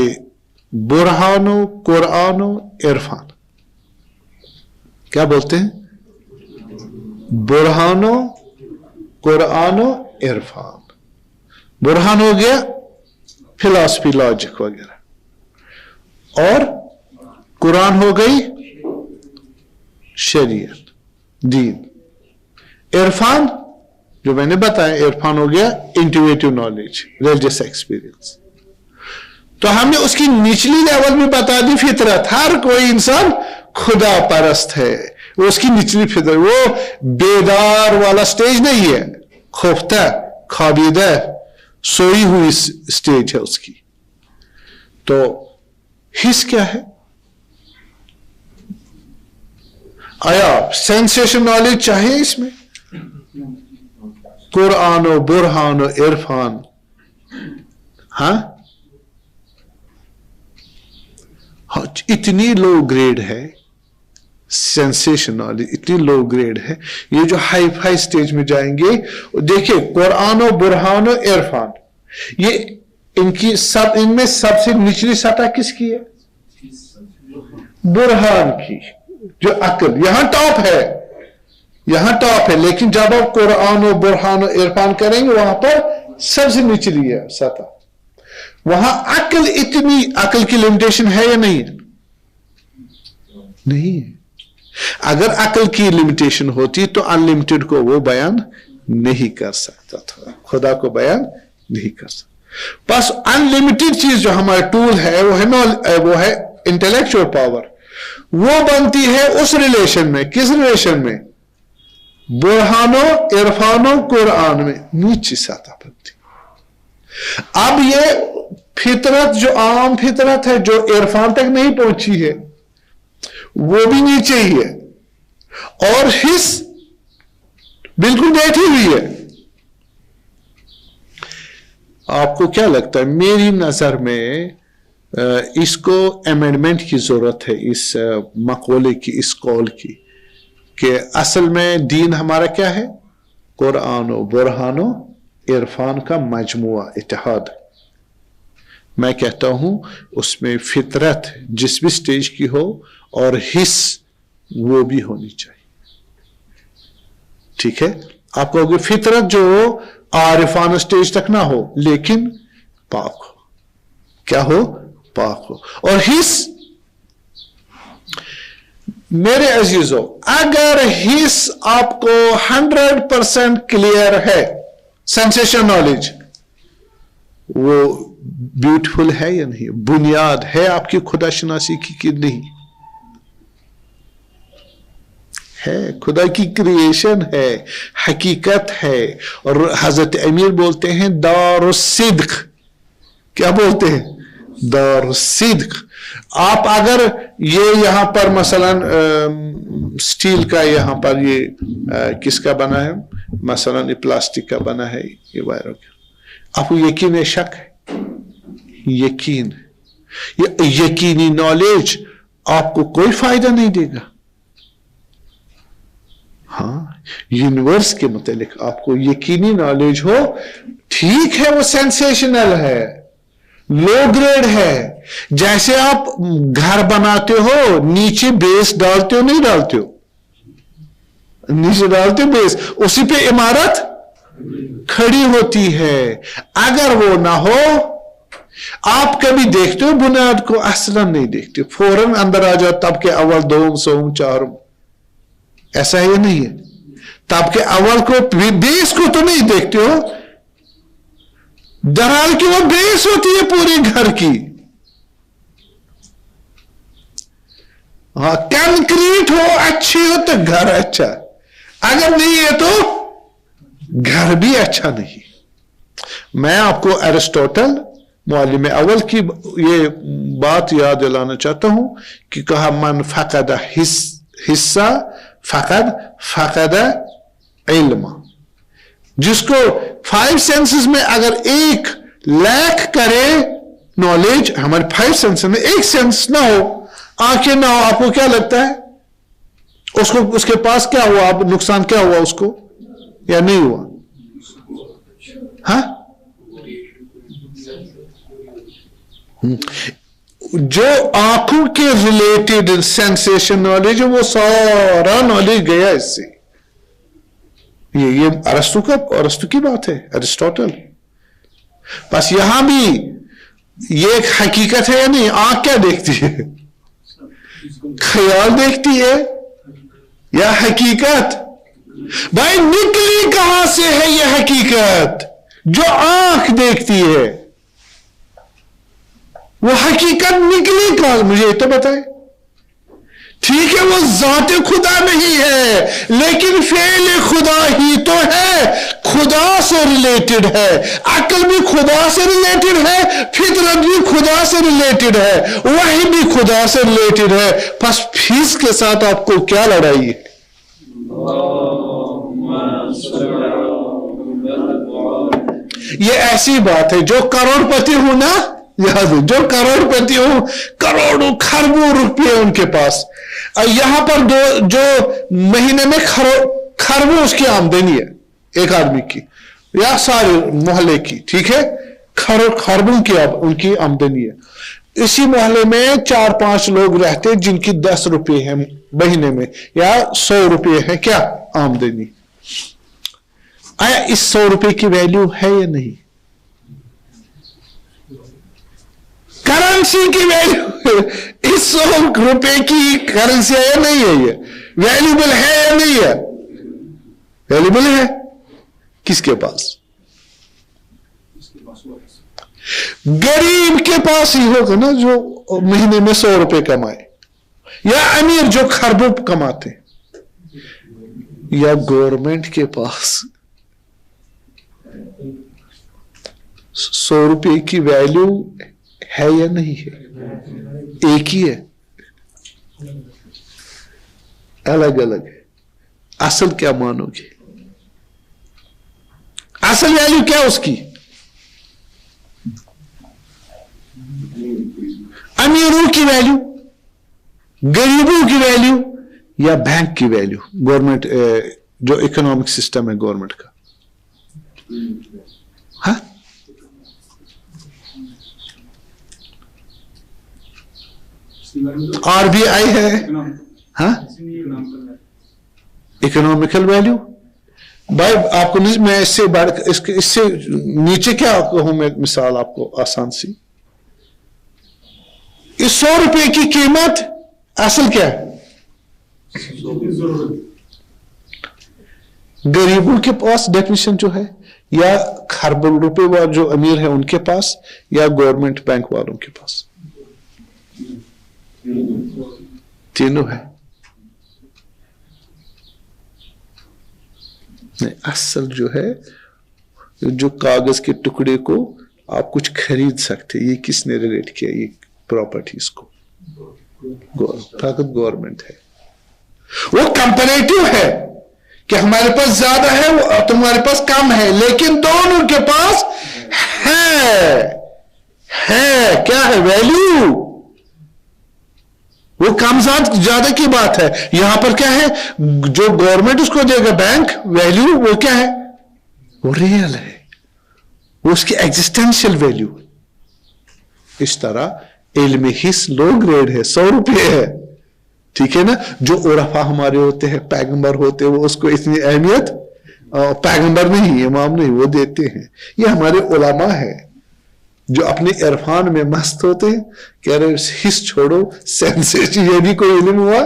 बुरहानो कुरानो इरफान। क्या बोलते हैं? बुरहानो कुरानो इरफान। बुरहान हो गया फिलॉसफी, लॉजिक वगैरह, और कुरान हो गई शरीयत, दीन। इरफान जो मैंने बताया, इरफान हो गया इंट्यूटिव नॉलेज, रिलीजियस एक्सपीरियंस। तो हमने उसकी निचली लेवल में बता दी फितरत। हर कोई इंसान खुदा परस्त है, वो उसकी निचली फितरत, वो बेदार वाला स्टेज नहीं है, खौफ्ता खाबिदा सोई हुई स्टेज है उसकी। तो हिस क्या है? आया सेंसेशन नॉलेज चाहिए इसमें? कुरानो बुरहानो इरफान, हाँ اتنی لو گریڈ ہے سینسیشن نالج، اتنی لو گریڈ ہے. یہ جو ہائی فائی سٹیج میں جائیں گے، دیکھیں قرآن و برہان و عرفان، یہ ان میں سب سے نچلی سطح کس کی ہے؟ برہان کی، جو عقل یہاں ٹاپ ہے، یہاں ٹاپ ہے. لیکن جب آپ قرآن و برہان و عرفان کریں گے وہاں پر سب سے نچلی ہے سطح. وہاں عقل کی لمیٹیشن ہے یا نہیں؟ نہیں ہے. اگر عقل کی لمیٹیشن ہوتی تو ان لمیٹڈ کو وہ بیان نہیں کر سکتا تھا، خدا کو بیان نہیں کر سکتا. بس ان لمیٹڈ چیز جو ہمارا ٹول ہے وہ ہے انٹلیکچوئل پاور. وہ بنتی ہے اس ریلیشن میں. کس ریلیشن میں؟ برہانو عرفانو قرآن میں نیچی سطح بنتی. اب یہ فطرت جو عام فطرت ہے جو عرفان تک نہیں پہنچی ہے وہ بھی نیچے ہی ہے، اور حس بالکل بیٹھی ہوئی ہے. آپ کو کیا لگتا ہے؟ میری نظر میں اس کو امینڈمنٹ کی ضرورت ہے، اس مقولے کی، اس قول کی، کہ اصل میں دین ہمارا کیا ہے؟ قرآن و برہان و عرفان کا مجموعہ، اتحاد. میں کہتا ہوں اس میں فطرت جس بھی سٹیج کی ہو اور حس وہ بھی ہونی چاہیے. ٹھیک ہے؟ آپ کہو گے فطرت جو عارفانہ سٹیج تک نہ ہو لیکن پاک ہو. کیا ہو؟ پاک ہو. اور حس، میرے عزیزو، اگر حس آپ کو 100% کلیئر ہے، سینسیشن نالج، وہ بیوٹیفل ہے یا نہیں؟ بنیاد ہے آپ کی خدا شناسی کی کہ نہیں؟ ہے. خدا کی کریشن ہے، حقیقت ہے. اور حضرت امیر بولتے ہیں دار الصدق. کیا بولتے ہیں؟ دار الصدق. آپ اگر یہ یہاں پر مثلا سٹیل کا، یہاں پر یہ کس کا بنا ہے؟ مثلا یہ پلاسٹک کا بنا ہے، یہ وائر. آپ کو یقین ہے؟ شک ہے؟ یقین. یہ یقینی نالج آپ کو کوئی فائدہ نہیں دے گا. ہاں، یونیورس کے متعلق آپ کو یقینی نالج ہو، ٹھیک ہے، وہ سینسیشنل ہے، لو گریڈ ہے. جیسے آپ گھر بناتے ہو، نیچے بیس ڈالتے ہو نہیں ڈالتے ہو؟ نیچے ڈالتے ہو بیس، اسی پہ عمارت کھڑی ہوتی ہے. اگر وہ نہ ہو، آپ کبھی دیکھتے ہو بنیاد کو؟ اصلا نہیں دیکھتے، فوراً اندر آ جاؤ تب کے اول، دوم، سوم، چارم. ایسا ہے نہیں ہے؟ تب کے اول کو، بیس کو تو نہیں دیکھتے ہو، درحال کی وہ بیس ہوتی ہے پورے گھر کی. ہاں، کنکریٹ ہو، اچھی ہو تو گھر اچھا، اگر نہیں ہے تو گھر بھی اچھا نہیں. میں آپ کو ایرسٹوٹل معلم اول کی یہ بات یاد دلانا چاہتا ہوں کہ کہا من فقد حصہ فقد علم. جس کو 5 سینسز میں اگر ایک لیک کرے نالج، ہمارے 5 سینسز میں ایک سینس نہ ہو، آنکھیں نہ ہو، آپ کو کیا لگتا ہے اس کے پاس کیا ہوا؟ اب نقصان کیا ہوا اس کو یا نہیں ہوا؟ ہاں، جو آنکھوں کے ریلیٹڈ سینسیشن نالج ہے وہ سارا نالج گیا اس سے. یہ ارسطو کی بات ہے، ایرسٹوٹل. بس یہاں بھی یہ ایک حقیقت ہے یا نہیں؟ آنکھ کیا دیکھتی ہے؟ خیال دیکھتی ہے یا حقیقت؟ بھائی نکلی کہاں سے ہے یہ حقیقت جو آنکھ دیکھتی ہے؟ وہ حقیقت نکلی کہاں؟ مجھے یہ تو بتائے. ٹھیک ہے، وہ ذات خدا نہیں ہے لیکن فعل خدا ہی تو ہے، خدا سے ریلیٹڈ ہے. عقل بھی خدا سے ریلیٹڈ ہے، فطرت بھی خدا سے ریلیٹڈ ہے، وحی بھی خدا سے ریلیٹڈ ہے. بس فیس کے ساتھ آپ کو کیا لڑائی ہے؟ یہ ایسی بات ہے جو کروڑ پتی ہونا याद है, जो करोड़पति हो, करोड़ों खरबों रुपये उनके पास, यहां पर जो महीने में खरबों उसकी आमदनी है एक आदमी की या सारे मोहल्ले की, ठीक है, खरबों की उनकी आमदनी है। इसी मोहल्ले में 4-5 लोग रहते जिनकी 10 रुपये है महीने में या 100 रुपये है क्या आमदनी। आया इस 100 रुपये की वैल्यू है या नहीं? करेंसी की वैल्यू, इस 100 रुपये की करेंसी है या नहीं है? ये वैल्यूबल है या नहीं है? वैल्यूबल है। किसके पास? गरीब के पास ही होगा ना, जो महीने में 100 रुपये कमाए, या अमीर जो खरबों कमाते, या गवर्नमेंट के पास 100 रुपये की वैल्यू है या नहीं है? एक ही है, अलग अलग है। असल क्या मानोगे? असल वैल्यू क्या उसकी? अमीरों की वैल्यू, गरीबों की वैल्यू, या बैंक की वैल्यू? गवर्नमेंट जो इकोनॉमिक सिस्टम है गवर्नमेंट का, हाँ, आरबीआई है, हाँ, इकोनॉमिकल वैल्यू। भाई आपको नहीं, मैं इससे नीचे क्या कहूं मैं, मिसाल आपको आसान सी, इस 100 रुपये की कीमत असल क्या है? गरीबों के पास डेफिनेशन जो है, या खरबों रुपए वाले जो अमीर है उनके पास, या गवर्नमेंट बैंक वालों के पास? तीनों है। नहीं, असल जो है, जो कागज के टुकड़े को आप कुछ खरीद सकते, ये किसने रिलेट किया? ये प्रॉपर्टीज को गवर्नमेंट है। वो कंपैरेटिव है कि हमारे पास ज्यादा है, तुम्हारे पास कम है, लेकिन दोनों के पास है क्या है? वैल्यू। वो कम ज्यादा की बात है। यहां पर क्या है? जो गवर्नमेंट उसको देगा बैंक वैल्यू, वो क्या है? वो रियल है, वो उसकी एग्जिस्टेंशियल वैल्यू। इस तरह इल्म हिस्स लो ग्रेड है, 100 रुपये है, ठीक है ना। जो उरफा हमारे होते हैं, पैगंबर होते हैं, वो उसको इतनी अहमियत, पैगंबर नहीं, इमाम नहीं, वो देते हैं। ये हमारे उलमा है जो अपने इरफान में मस्त होते हैं, कह रहे हिस्स छोड़ो, सेंसेशन, ये भी कोई इल्म हुआ?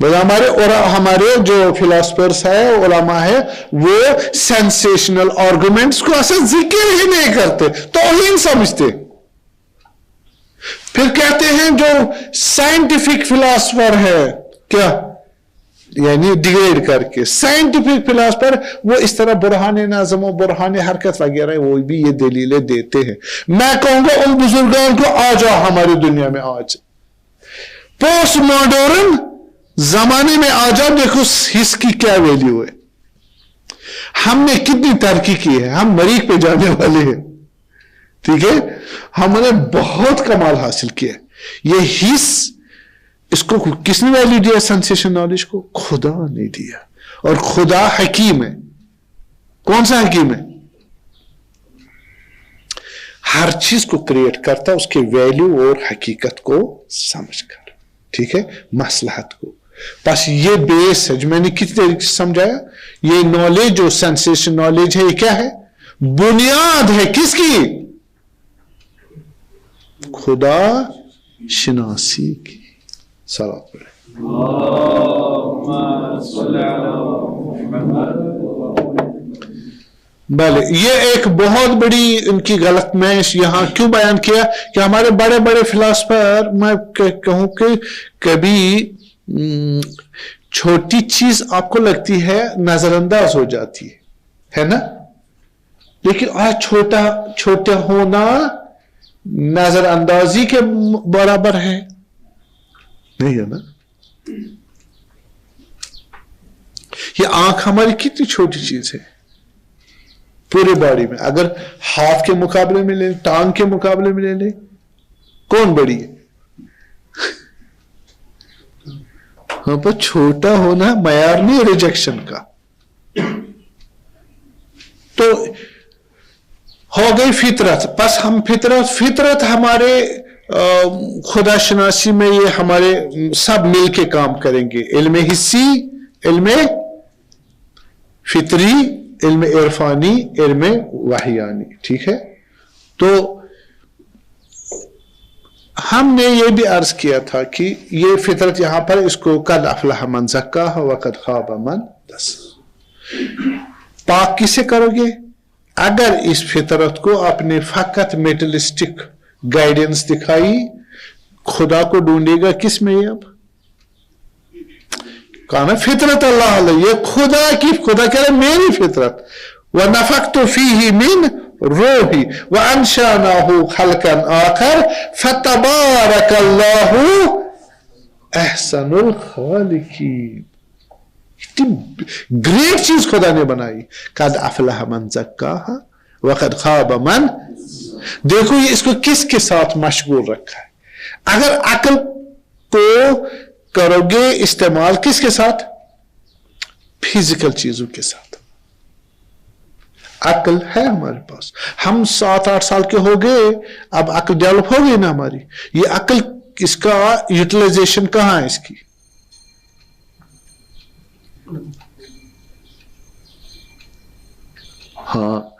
हमारे जो फिलोसफर्स है, उलमा है, वो सेंसेशनल आर्गुमेंट्स को असल जिक्र ही नहीं करते, तौहीन समझते। फिर कहते हैं जो साइंटिफिक फिलोसफर है, क्या यानी डिग्रेड करके साइंटिफिक फिलोसफर, वो इस तरह बुरहाने नज़म और बुरहाने हरकत वगैरह वो भी ये दलीलें देते हैं। मैं कहूंगा उन बुजुर्गों को, आ जाओ हमारी दुनिया में, आज पोस्ट मॉडर्न जमाने में आ जाओ, देखो हिस्स की क्या वैल्यू है, हमने कितनी तरक्की की है, हम मरीख पे जाने वाले हैं, ठीक है। हमने बहुत कमाल हासिल किया। ये हिस्स, इसको किसने वैल्यू दिया? सेंसेशन नॉलेज को खुदा ने दिया, और खुदा हकीम है। कौन सा हकीम है? हर चीज को क्रिएट करता, उसके वैल्यू और हकीकत को समझकर, ठीक है, मसलहत को। बस ये बेस है जो मैंने कितनी तरीके से समझाया। ये नॉलेज जो सेंसेशन नॉलेज है, ये क्या है? बुनियाद है किसकी? खुदा शिनासी की। सलात पढ़े। भले ये एक बहुत बड़ी इनकी गलत, मैं यहां क्यों बयान किया कि हमारे बड़े बड़े फिलोसफर, मैं कहूं कि कभी छोटी चीज आपको लगती है नजरअंदाज हो जाती है ना, लेकिन आज छोटा होना नजरअंदाजी के बराबर है, नहीं है ना। ये आंख हमारी कितनी छोटी चीज है, पूरे बॉडी में। अगर हाथ के मुकाबले में ले, टांग के मुकाबले में ले ले, कौन बड़ी है? हाँ, पर छोटा होना मयार नहीं रिजेक्शन का। तो हो गई फितरत। बस हम फितरत हमारे खुदा शनासी में ये हमारे सब मिल के काम करेंगे। इल्म हिस्सी, इल्म फितरी, इल्म इरफानी, इल्म वाहियानी। ठीक है, तो हमने ये भी अर्ज किया था कि ये फितरत यहां पर इसको कद अफलह मन ज़क्काहा व कद खाब मन दस्साहा। पाक किसे करोगे? अगर इस फितरत को अपने फकत मेटलिस्टिक गाइडेंस दिखाई, खुदा को ढूंढेगा किस में? अब कहा ना फितरत अल्लाह, ये खुदा की, खुदा कह रहे मेरी फितरत। व नफख्तु फीही मिन रूही व अंशानाहु खल्कन आखर फतबारकल्लाहु अहसनुल खालिकीन। ग्रेट चीज खुदा ने बनाई। कद अफलह मन ज़क्काहा व कद खाब मन। देखो ये इसको किसके साथ मशगूल रखा है। अगर अक्ल को करोगे इस्तेमाल किसके साथ? फिजिकल चीजों के साथ। अक्ल है हमारे पास, हम 7-8 साल के हो गए, अब अक्ल डेवलप हो गई ना हमारी। ये अक्ल, इसका यूटिलाइजेशन कहां है इसकी? हाँ,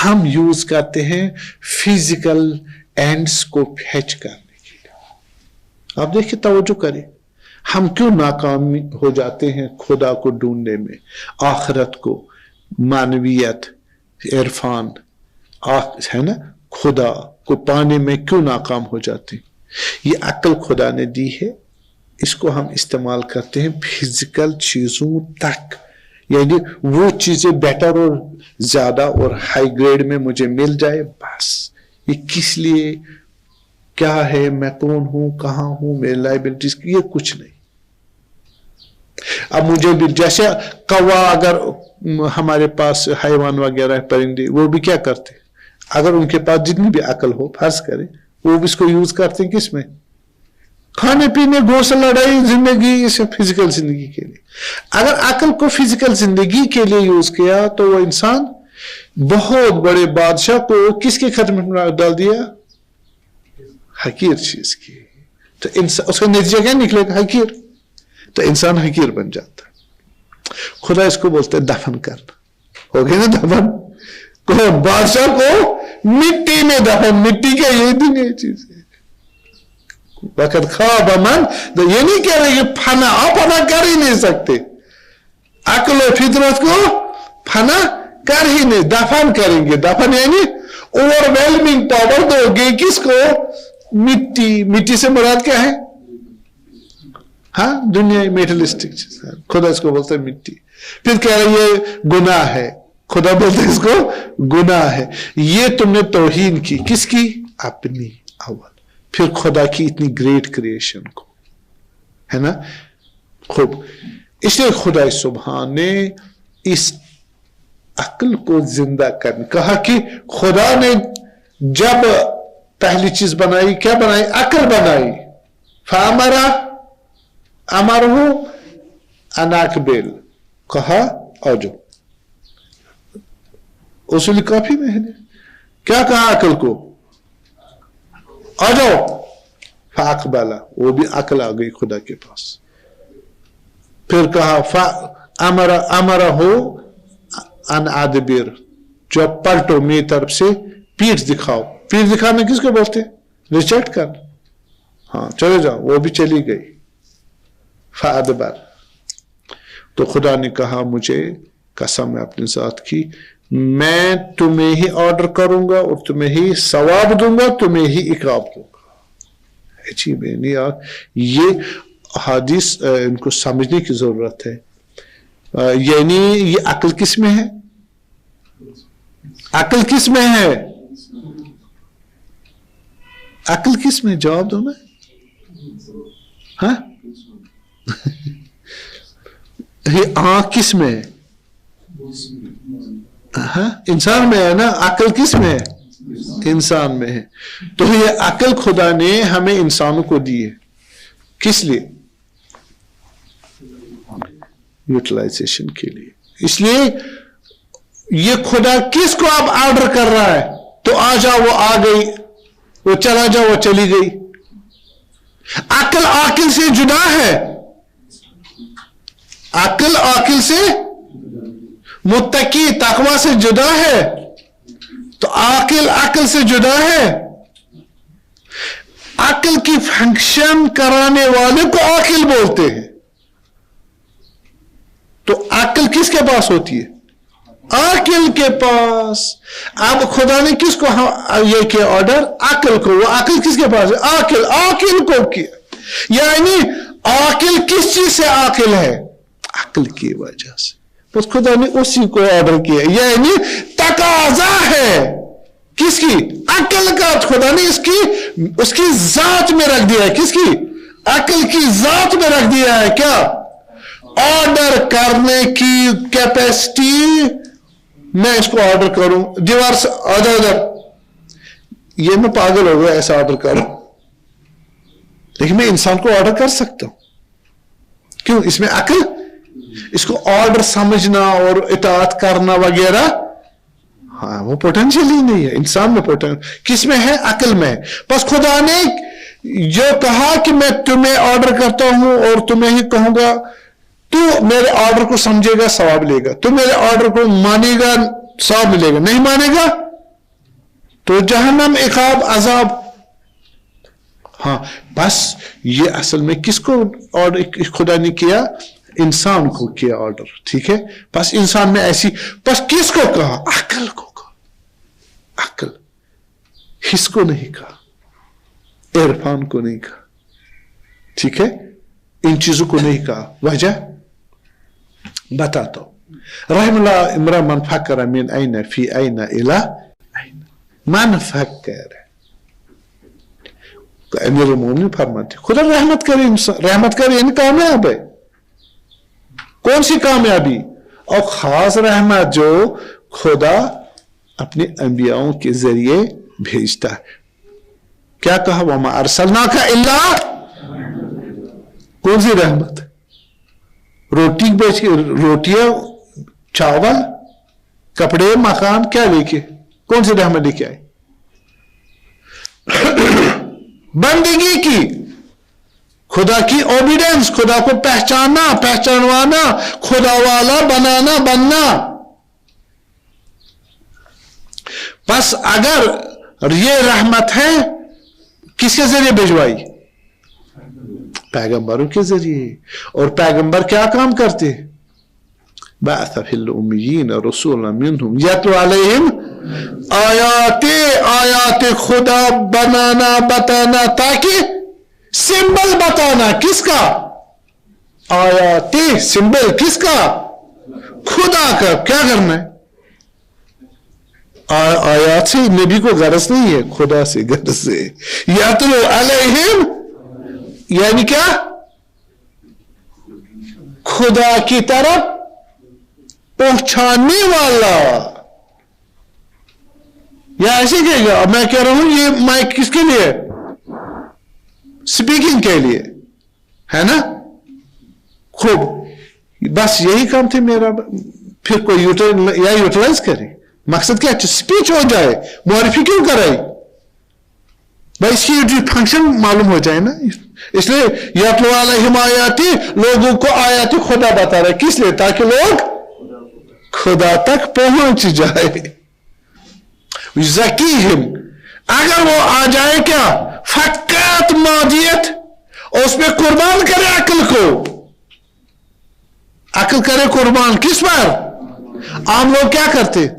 हम यूज करते हैं फिजिकल एंड्स को फैच करने के लिए। आप देखिए, तवज्जो करें, हम क्यों नाकाम हो जाते हैं खुदा को ढूंढने में, आखिरत को, मानवियत, इरफान, है ना, खुदा को पाने में क्यों नाकाम हो जाते हैं? ये अक्ल खुदा ने दी है, इसको हम इस्तेमाल करते हैं फिजिकल चीजों तक। यानी वो चीजें बेटर और ज्यादा और हाई ग्रेड में मुझे मिल जाए, बस। ये किस लिए, क्या है, मैं कौन हूं, कहां हूं, मेरी लाइबिलिटीज, ये कुछ नहीं। अब मुझे भी, जैसे कौवा, अगर हमारे पास हैवान वगैरह परिंदे, वो भी क्या करते? अगर उनके पास जितनी भी अकल हो, फर्ज करें, वो भी इसको यूज करते हैं किस में? खाने पीने, घोंसला, लड़ाई, जिंदगी, इसे फिजिकल जिंदगी के लिए। अगर अकल को फिजिकल जिंदगी के लिए यूज किया तो वो इंसान बहुत बड़े बादशाह को किसके खदमत में डाल दिया? हकीर चीज की। तो इंसान, उसका नतीजा क्या निकलेगा? हकीर। तो इंसान हकीर बन जाता। खुदा इसको बोलते हैं दफन करना। हो गया ना दफन? कौन? बादशाह को मिट्टी में दफन। मिट्टी का ये दिन ये चीज है। वक़्त ख़ाब मन, तो ये नहीं कह रहे कि फना, आप फना कर ही नहीं सकते। अक्ल और फितरत को फना कर ही नहीं, दफन करेंगे। दफन यानी ओवरवेलमिंग पावर दोगे किसको? मिट्टी। मिट्टी से मुराद क्या है? हाँ, दुनिया मेटलिस्टिक चीज। खुदा इसको बोलते हैं मिट्टी। फिर कह रहे ये गुनाह है, खुदा बोलते हैं इसको गुनाह है। ये तुमने तौहीन की, किसकी? अपनी। अव्वल फिर खुदा की इतनी ग्रेट क्रिएशन को, है ना। खूब, इसलिए खुदा सुभान ने इस अक्ल को जिंदा कर कहा कि खुदा ने जब पहली चीज बनाई, क्या बनाई? अक्ल बनाई। फामरा अमरहु अनाकबिल, कहा आ जाओ। उसूल काफी में है क्या कहा अक्ल को? आ जाओ। फाकबाला, वो भी अक्ल आ गई खुदा के पास। फिर कहा अमरा हो अन आदबिर, जो पलटो मेरी तरफ से, पीठ दिखाओ। पीठ दिखाना किसको बोलते? रिजेक्ट कर। हाँ, चले जाओ। वो भी चली गई। फादबर, तो खुदा ने कहा मुझे कसम है अपने साथ की, मैं तुम्हें ही ऑर्डर करूंगा और तुम्हें ही सवाब दूंगा, तुम्हें ही इकाब दूंगा। अजीब है नहीं यार, ये हदीस इनको समझने की जरूरत है। यानी ये अक्ल किस में है? अक्ल किस में है? अक्ल किस में? जवाब दो ना। हाँ, ये आंख किस में है? इंसान में है ना, अक्ल किस में है? इंसान में है। तो ये अक्ल खुदा ने हमें इंसानों को दी है, किस लिए? यूटिलाइजेशन के लिए। इसलिए ये खुदा किसको अब ऑर्डर कर रहा है? तो आ जाओ, वो आ गई, वो चला जाओ, वो चली गई। अक्ल आकिल से जुदा है, अक्ल आकिल से, मुत्तकी तकवा से जुदा है, तो आकिल अक्ल से जुदा है। अक्ल की फंक्शन कराने वाले को आकिल बोलते हैं। तो अक्ल किसके पास होती है? आकिल के पास। अब खुदा ने किसको ये किया ऑर्डर? अक्ल को। वो अक्ल किसके पास है? आकिल। आकिल को किया, यानी आकिल किस चीज से आकिल है? अक्ल की वजह से। बस खुदा ने उसी को ऑर्डर किया, यानी तकाजा है किसकी? अक्ल का। खुदा ने इसकी उसकी जात में रख दिया है। किसकी? अक्ल की जात में रख दिया है। क्या? ऑर्डर करने की कैपेसिटी। मैं इसको ऑर्डर करूं, दीवार से आ जाओ इधर, ये मैं पागल हो गया ऐसा ऑर्डर करूं, लेकिन मैं इंसान को ऑर्डर कर सकता हूं। क्यों? इसमें अक्ल, इसको ऑर्डर समझना और इताअत करना वगैरह, हाँ, वो पोटेंशियल ही नहीं है इंसान में। पोटेंशियल किसमें है? अक्ल में। बस खुदा ने जो कहा कि मैं तुम्हें ऑर्डर करता हूं और तुम्हें ही कहूंगा, तू मेरे ऑर्डर को समझेगा, सवाब लेगा। तू मेरे ऑर्डर को मानेगा, सवाब मिलेगा। नहीं मानेगा तो जहन्नम, इकाब, अजाब। हाँ, बस ये असल में किसको ऑर्डर खुदा ने किया? इंसान को किया ऑर्डर। ठीक है, बस इंसान में ऐसी, बस किसको कहा? अक्ल को कहा। अक्ल, हिस्को नहीं कहा, इरफान को नहीं कहा। ठीक है, इन चीजों को नहीं कहा। वजह बताता हूं। रहमल्लाह इमरा मन फक्कर मिन ऐना फी ऐना इला ऐना। मन फक्कर, अमीर मोमिन फरमाते खुदा रहमत करे, रहमत करे, यानी कामयाब है। कौन सी कामयाबी? और खास रहमत जो खुदा अपने अंबियाओं के जरिए भेजता है। क्या कहा? वमा अरसलनाका इल्ला, कौन सी रहमत? रोटी बेच के, रोटियां, चावल, कपड़े, मकान, क्या लेके? कौन सी रहमत लेके आए? बंदगी की, खुदा की ओबीडियंस, खुदा को पहचानना, पहचानवाना, खुदा वाला बनाना, बनना। बस अगर ये रहमत है, किसके जरिए भिजवाई? पैगंबरों के जरिए। और पैगंबर क्या काम करते? बअस फिल उम्मियीन रसूलन मिनहुम यतलू अलैहिम आयाते, आयाते खुदा बनाना, बताना, ताकि सिंबल बताना। किसका? आयाते, सिंबल किसका? खुदा का। क्या करना है? आयात से नबी को गरज नहीं है, खुदा से गरज है। यतलू अलैहिम, यानी क्या? खुदा की तरफ पहुंचाने वाला। या ऐसे कहेगा, अब मैं कह रहा हूं ये माइक किसके लिए? स्पीकिंग के लिए, है ना? खूब, बस यही काम थे मेरा। फिर कोई यूटिलाइज करे, मकसद क्या? स्पीच हो जाए, मुआरिफी क्यों कराई भाई? इसकी फंक्शन मालूम हो जाए ना। इसलिए यतलू अलैहिम आयाती, लोगों को आयाती खुदा बता रहे। किस लिए? ताकि लोग खुदा तक पहुंच जाए। ज़कीहिम, अगर वो आ जाए क्या? फक्कात मादियत, और उसमें कुर्बान करे अक्ल को। अक्ल करे कुर्बान किस पर? आम लोग क्या करते?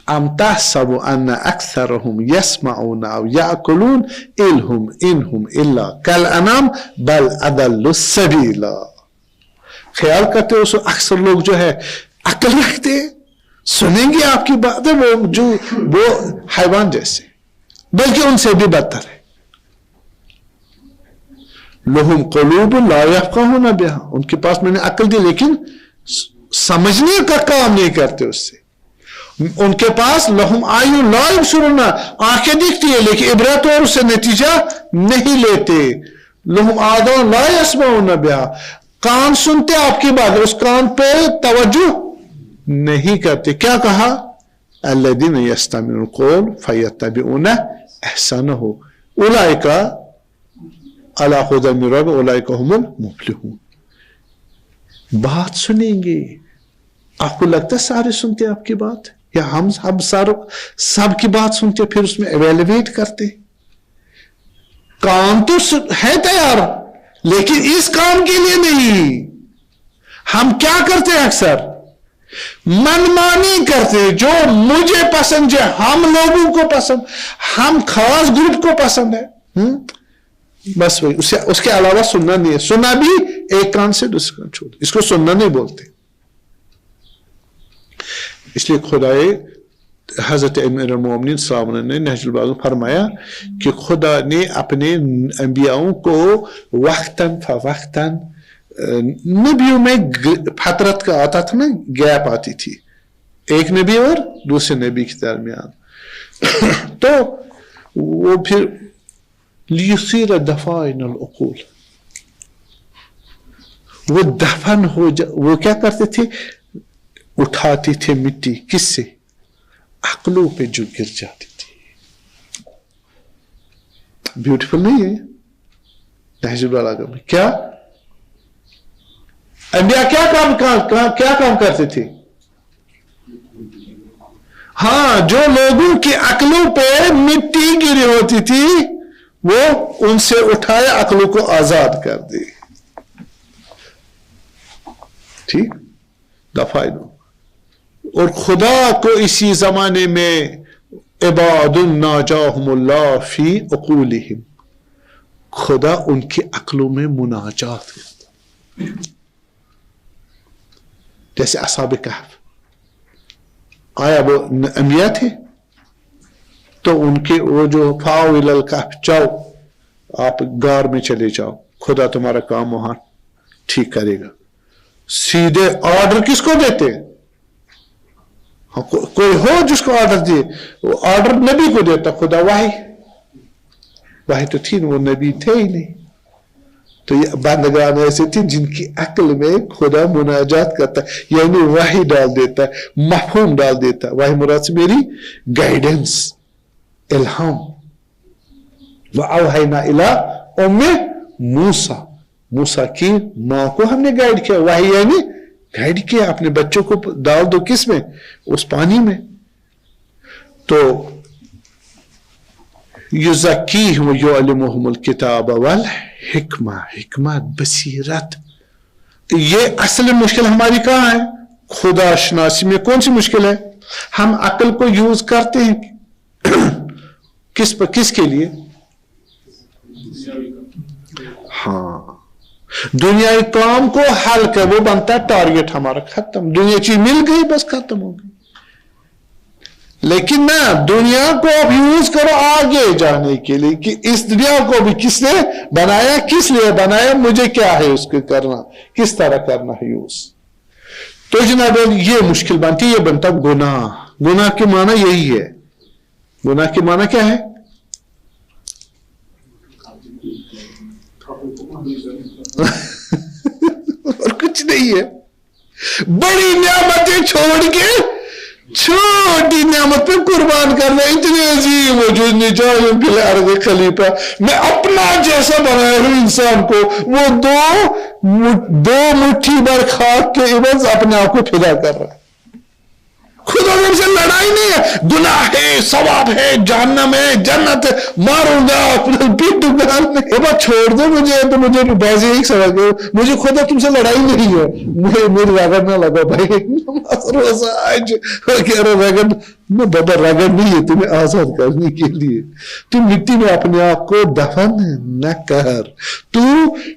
अम तहसबु अन्ना अक्सरहुम यस्मऊन औ याकुलून इनहुम इल्ला कल अनाम बल अदल्लु सबीला। ख्याल करते हो अक्सर लोग जो है अक्ल रखते, सुनेंगे आपकी बातें, वो हैवान जैसे, बल्कि उनसे भी बदतर है। लहुम कुलूब ला यफ़क़हून बिहा, उनके पास मैंने अक्ल दी लेकिन समझने का काम नहीं करते उससे। उनके पास लहुम आयुन ला युबसिरूना, आंखें दिखती है लेकिन इबरत और उससे नतीजा नहीं लेते। लहुम आदान ला यस्माऊना बिहा, कान सुनते आपकी बात, उस कान पे तवज्जो नहीं करते। क्या कहा? अल्लज़ीना यस्तमिऊन क़ौल फयत्तबिऊना अहसनहु उलाइका अला हुदन मिन रब्बिहिम उलाइका हुमुल मुफ्लिहून। बात सुनेंगे, आपको लगता है सारे सुनते आपकी बात, या हम सारों सबकी बात सुनते फिर उसमें एवेलुएट करते? काम तो है तैयार लेकिन इस काम के लिए नहीं। हम क्या करते हैं? अक्सर मनमानी करते, जो मुझे पसंद है, हम लोगों को पसंद, हम खास ग्रुप को पसंद है, बस वही, उसके अलावा सुनना नहीं है। सुनना भी एक कान से दूसरे कान छोड़, इसको सुनना नहीं बोलते। इसलिए खुदाए हजरत अमीरुल मोमिनीन साहब ने नहजुल बलागा में फरमाया कि खुदा ने अपने अंबियाओं को वक्तन फवक्तन, नबियों में फतरत का आता था ना, गैप आती थी एक नबी और दूसरे नबी के दरमियान, तो वो फिर लियुसीर दफाइनल उकूल, वो दफन हो जा, वो क्या करते थे? उठाते थे मिट्टी, किससे? अक्लों पे जो गिर जाती थी। ब्यूटीफुल नहीं है? नहजुल बलागा में क्या अंबिया क्या काम करते थे? हाँ, जो लोगों की अक्लों पे मिट्टी गिरी होती थी वो उनसे उठाए, अक्लों को आजाद कर दे। ठीक, दफाइनो। और खुदा को इसी जमाने में इबादुन नाजाहुमुल्लाह फी उकूलिहिम, खुदा उनकी अक्लों में मुनाजात करता। जैसे असहाब कहफ, आया वो अंबिया थे तो उनके वो जो फाओ इलल कहफ, जाओ आप गार में चले जाओ, खुदा तुम्हारा काम वहां ठीक करेगा। सीधे ऑर्डर किसको देते? हाँ, कोई हो जिसको ऑर्डर दिए, वो ऑर्डर नबी को देता खुदा। वाही तो थी, वो नबी थे ही नहीं। तो ये बंदगान ऐसे थे जिनकी अक्ल में खुदा मुनाजात करता, यानी वाही डाल देता है, मफहूम डाल देता है। वाही मुराद से मेरी गाइडेंस, इल्हाम। वअवहैना इला उम्मे मूसा, मूसा की मां को हमने गाइड किया। वाही यानी गाइड किया, अपने बच्चों को डाल दो किस में? उस पानी में। तो युज़क्कीहुम युअल्लिमुहुमुल किताब वल हिकमा, हिकमत, बसीरत। ये असल मुश्किल हमारी कहां है? खुदा शनासी में कौन सी मुश्किल है? हम अक्ल को यूज करते हैं किसके लिए? हाँ, दुनियाई काम को हल कर, वो बनता है टारगेट हमारा, खत्म। दुनिया चीज मिल गई, बस खत्म हो गई। लेकिन ना, दुनिया को अब यूज करो आगे जाने के लिए, कि इस दुनिया को भी किसने बनाया, किस लिए बनाया, मुझे क्या है उसको करना, किस तरह करना है यूज। तो जनाब ये मुश्किल बनती है, ये बनता गुनाह। गुनाह के माना यही है। गुनाह के माना क्या है? और कुछ नहीं है, बड़ी नियामतें छोड़ के छोटी नियामत पे कुर्बान करना। इतने अजीब वजूद निजाम के लिए खलीफा, मैं अपना जैसा बनाया हूं इंसान को, वो दो मुट्ठी भर खाक के इवज अपने आप को फिदा कर रहा है। खुदा से लड़ाई नहीं है, गुनाह है, सवाब है, जहन्नम है, जन्नत है, मारूंगा, पीटूंगा, छोड़ दो मुझे। तो मुझे वैसे ही समझ गए, मुझे खुदा तुमसे लड़ाई नहीं है, मुझे मेरी रगड़ ना लगा भाई, रोजा आज रगड़ न बाबा, रगड़ नहीं है, तुम्हें आजाद करने के लिए। तुम मिट्टी में अपने आप को दफन न कर, तू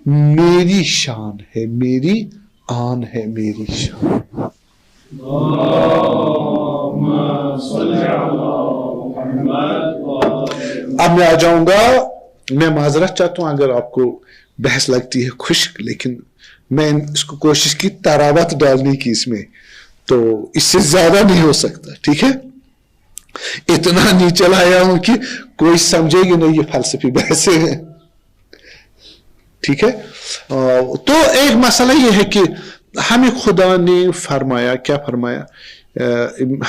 मेरी शान है, मेरी आन है, मेरी शान। अब मैं आ जाऊंगा, मैं माजरत चाहता हूं अगर आपको बहस लगती है खुश्क, लेकिन میں اس کو کوشش کی تراوت ڈالنے کی اس میں, تو اس سے زیادہ نہیں ہو سکتا, ٹھیک ہے, اتنا نیچے لایا ہوں کہ کوئی سمجھے گی نہیں یہ فلسفی بحثیں ہیں, ٹھیک ہے. تو ایک مسئلہ یہ ہے کہ ہمیں خدا نے فرمایا, کیا فرمایا,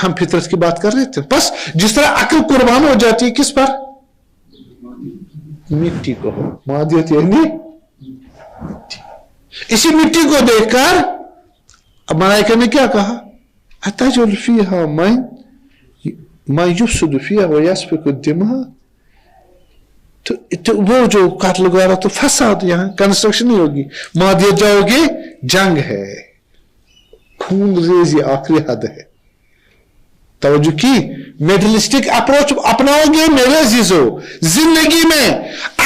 ہم فطرت کی بات کر رہے تھے, بس جس طرح عقل قربان ہو جاتی ہے کس پر, مٹی کو, مادیت یعنی اسی مٹی کو دیکھ کر ملائکہ نے کیا کہا, اتجعل فیہا ما یفسد فیہا ویسفک الدماء, تو وہ جو قتل وغیرہ تو فساد, یہاں کنسٹرکشن نہیں ہوگی, مادیت جاؤ گے جنگ ہے, خون ریزی آخری حد ہے. توجہ کی, میڈلسٹک اپروچ اپناؤ گے میرے عزیزو, زندگی میں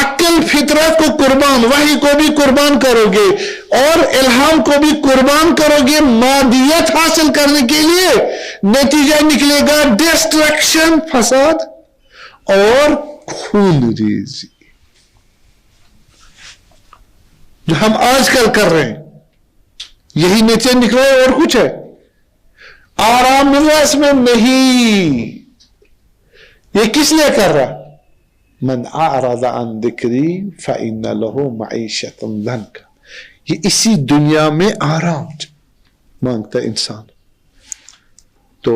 عقل فطرت کو قربان, وحی کو بھی قربان کرو گے اور الہام کو بھی قربان کرو گے مادیت حاصل کرنے کے لیے, نتیجہ نکلے گا ڈسٹرکشن, فساد اور خون ریزی, جو ہم آج کل کر رہے ہیں. یہی نتیجہ نکلا ہے اور کچھ ہے, آرام مل رہا اس میں نہیں. یہ کس لیے کر رہا, من اعرض عن ذکری فإن له معیشۃ ضنکا, یہ اسی دنیا میں آرام مانگتا انسان, تو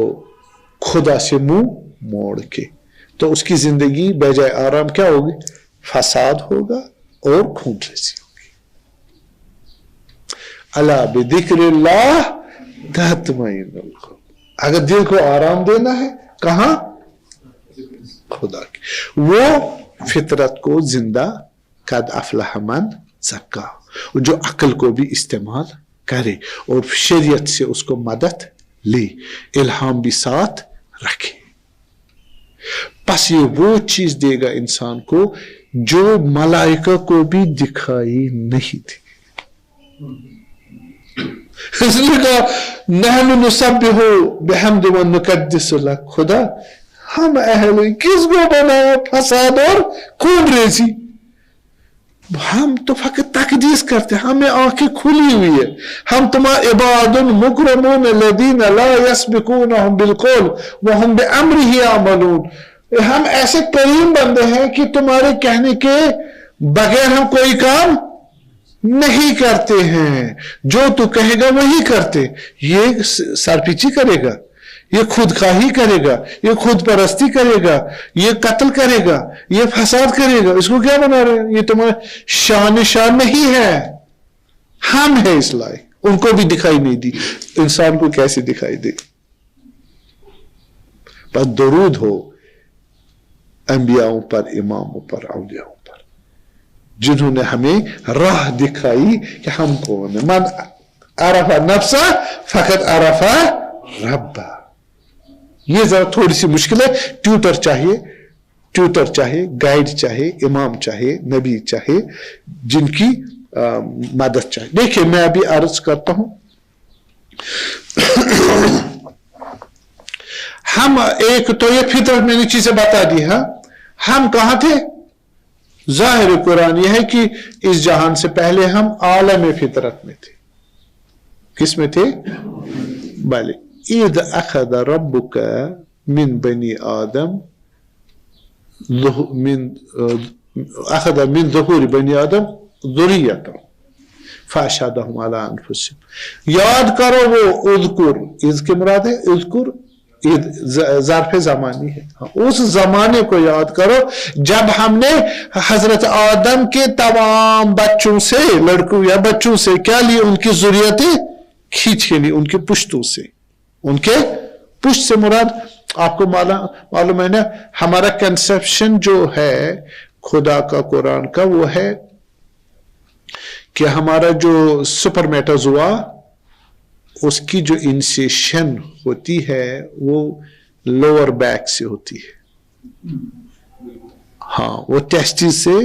خدا سے منہ موڑ کے, تو اس کی زندگی بجائے آرام کیا ہوگی, فساد ہوگا اور خون ریزی ہوگی. الا بذکر اللہ تطمئن القلوب, اگر دل کو آرام دینا ہے کہاں, خدا کی, وہ فطرت کو زندہ, قد افلح من زکا, جو عقل کو بھی استعمال کرے اور شریعت سے اس کو مدد لے, الہام بھی ساتھ رکھے. پس یہ وہ چیز دے گا انسان کو جو ملائکہ کو بھی دکھائی نہیں تھی. اس لیے کہا نحن نسبح بحمد ونقدس لک, خدا ہم اہل کس کو بنایا, فساد اور خون ریزی, ہم تو فقط تقدیس کرتے, ہمیں آنکھیں کھلی ہوئی ہے, ہم تمہارے عباد مکرمون الذین لا یسبقونہم بالقول وہم بامرہ یعملون, ہم ایسے کریم بندے ہیں کہ تمہارے کہنے کے بغیر ہم کوئی کام نہیں کرتے ہیں, جو تو کہے گا وہی کرتے. یہ سرپیچی کرے گا, یہ خود خواہی کرے گا, یہ خود پرستی کرے گا, یہ قتل کرے گا, یہ فساد کرے گا, اس کو کیا بنا رہے ہیں, یہ تمہارا شان نہیں ہے, ہم ہیں اس لائق. ان کو بھی دکھائی نہیں دی, انسان کو کیسے دکھائی دے. پر درود ہو انبیاءوں پر, اماموں پر, اولیاءوں پر, جنہوں نے ہمیں راہ دکھائی کہ ہم کون ہیں. من عرف نفسہ فقط عرف ربہ. یہ ذرا تھوڑی سی مشکل ہے, ٹیوٹر چاہے, گائیڈ چاہے, امام چاہے, نبی چاہے, جن کی مدد چاہے. دیکھیں میں ابھی عرض کرتا ہوں, ہم ایک تو یہ فطرت میں نے چیزیں بتا دی, ہاں ہم کہاں تھے, ظاہر قرآن یہ ہے کہ اس جہان سے پہلے ہم عالم فطرت میں تھے. کس میں تھے, بھلے اذ اخذ ربک من بنی آدم, اخذ من ظہور بنی آدم ذریتہم فاشہدہم علی انفسہم. یاد کرو وہ اذکر, اذ کے مراد ہے اذکر, ظرف زمانی ہے, اس زمانے کو یاد کرو جب ہم نے حضرت آدم کے تمام بچوں سے, لڑکوں یا بچوں سے کیا لی, ان کی ذریتیں کھینچ کے لی, ان کے پشتوں سے. ان کے پشت سے مراد آپ کو معلوم ہے نا, ہمارا کنسپشن جو ہے خدا کا, قرآن کا, وہ ہے کہ ہمارا جو سپرمیٹازوا, اس کی جو انسیشن ہوتی ہے وہ لوور بیک سے ہوتی ہے, ہاں وہ ٹیسٹس سے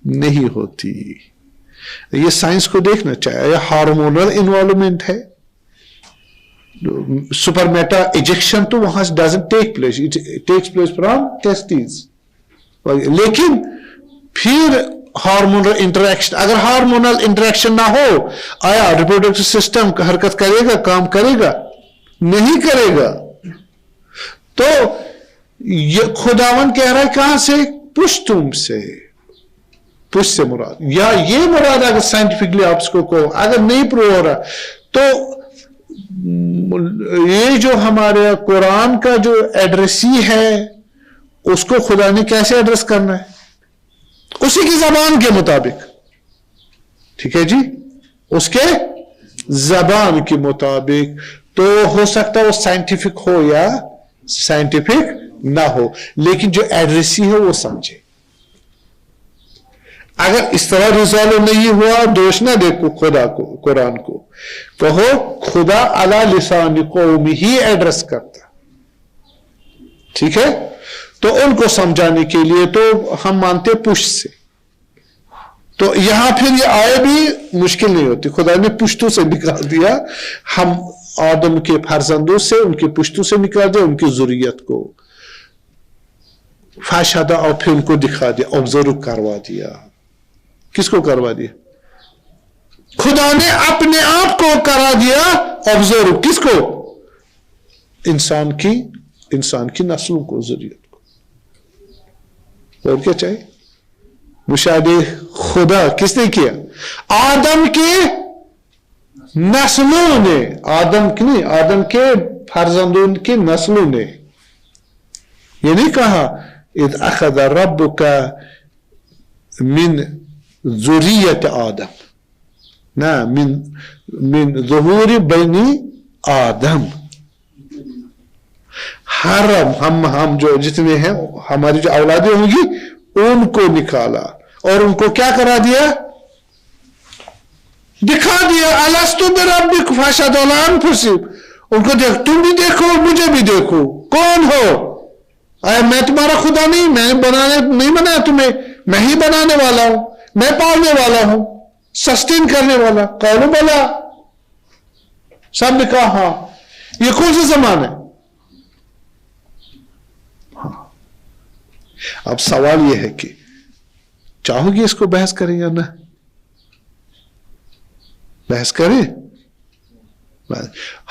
نہیں ہوتی. یہ سائنس کو دیکھنا چاہیے, یہ ہارمونل انوالومنٹ ہے. سپرمیٹا ایجیکشن تو وہاں سے doesn't take place, it takes place from tests. لیکن پھر हार्मोनल इंटरेक्शन, अगर हार्मोनल इंटरेक्शन ना हो, आया रिप्रोडक्टिव सिस्टम हरकत करेगा, काम करेगा? नहीं करेगा। तो ये खुदावन कह रहा है कहां से? पुश्तुम से, पुश से मुराद, या ये मुराद अगर साइंटिफिकली आप इसको कहो, अगर नहीं प्रूव हो रहा तो ये जो हमारे कुरान का जो एड्रेसी है उसको खुदा ने कैसे एड्रेस करना है? उसी की जबान के मुताबिक, ठीक है जी, उसके जबान के मुताबिक। तो हो सकता है वो साइंटिफिक हो या साइंटिफिक ना हो, लेकिन जो एड्रेसी है वो समझे। अगर इस तरह रिजॉल्व नहीं हुआ, दोष ना देखो खुदा को, कुरान को कहो खुदा अला लिसान कौम ही एड्रेस करता, ठीक है? तो उनको समझाने के लिए तो हम मानते पुश से। तो यहां फिर ये आए भी मुश्किल नहीं होती, खुदा ने पुश्तों से निकाल दिया, हम आदम के फर्जंदों से, उनके पुश्तों से निकाल दिया, उनकी जुर्रियत को फाशादा, और फिर उनको दिखा दिया, ऑब्जर्व करवा दिया। किसको करवा दिया? खुदा ने अपने आप को करा दिया ऑब्जर्व, किसको? इंसान की नस्लों को, जुर्रियत को। और क्या चाहिए? मुशाहिदे खुदा किसने किया? आदम के नस्लों ने, आदम की नहीं, आदम के फर्जंदों की नस्लों ने। ये नहीं कहा इद अखद रब्बुका मिन ज़ुर्रियत आदम, ना मिन ज़ुहूरी बनी आदम। हम जो जितने हैं, हमारी जो औलादें होंगी उनको निकाला और उनको क्या करा दिया? दिखा दिया, अलस्तु बिरब्बिक फशहदू अला अनफुसिहिम। उनको देख, तुम भी देखो मुझे भी देखो, कौन हो? अरे मैं तुम्हारा खुदा नहीं, मैंने नहीं बनाया तुम्हें, मैं ही बनाने वाला हूं, मैं पालने वाला हूं, सस्टेन करने वाला। कौलो बोला, सब ने कहा हाँ। ये कौन सा जमान है? हाँ। अब सवाल यह है कि चाहोगे इसको बहस करें या ना? बहस करें?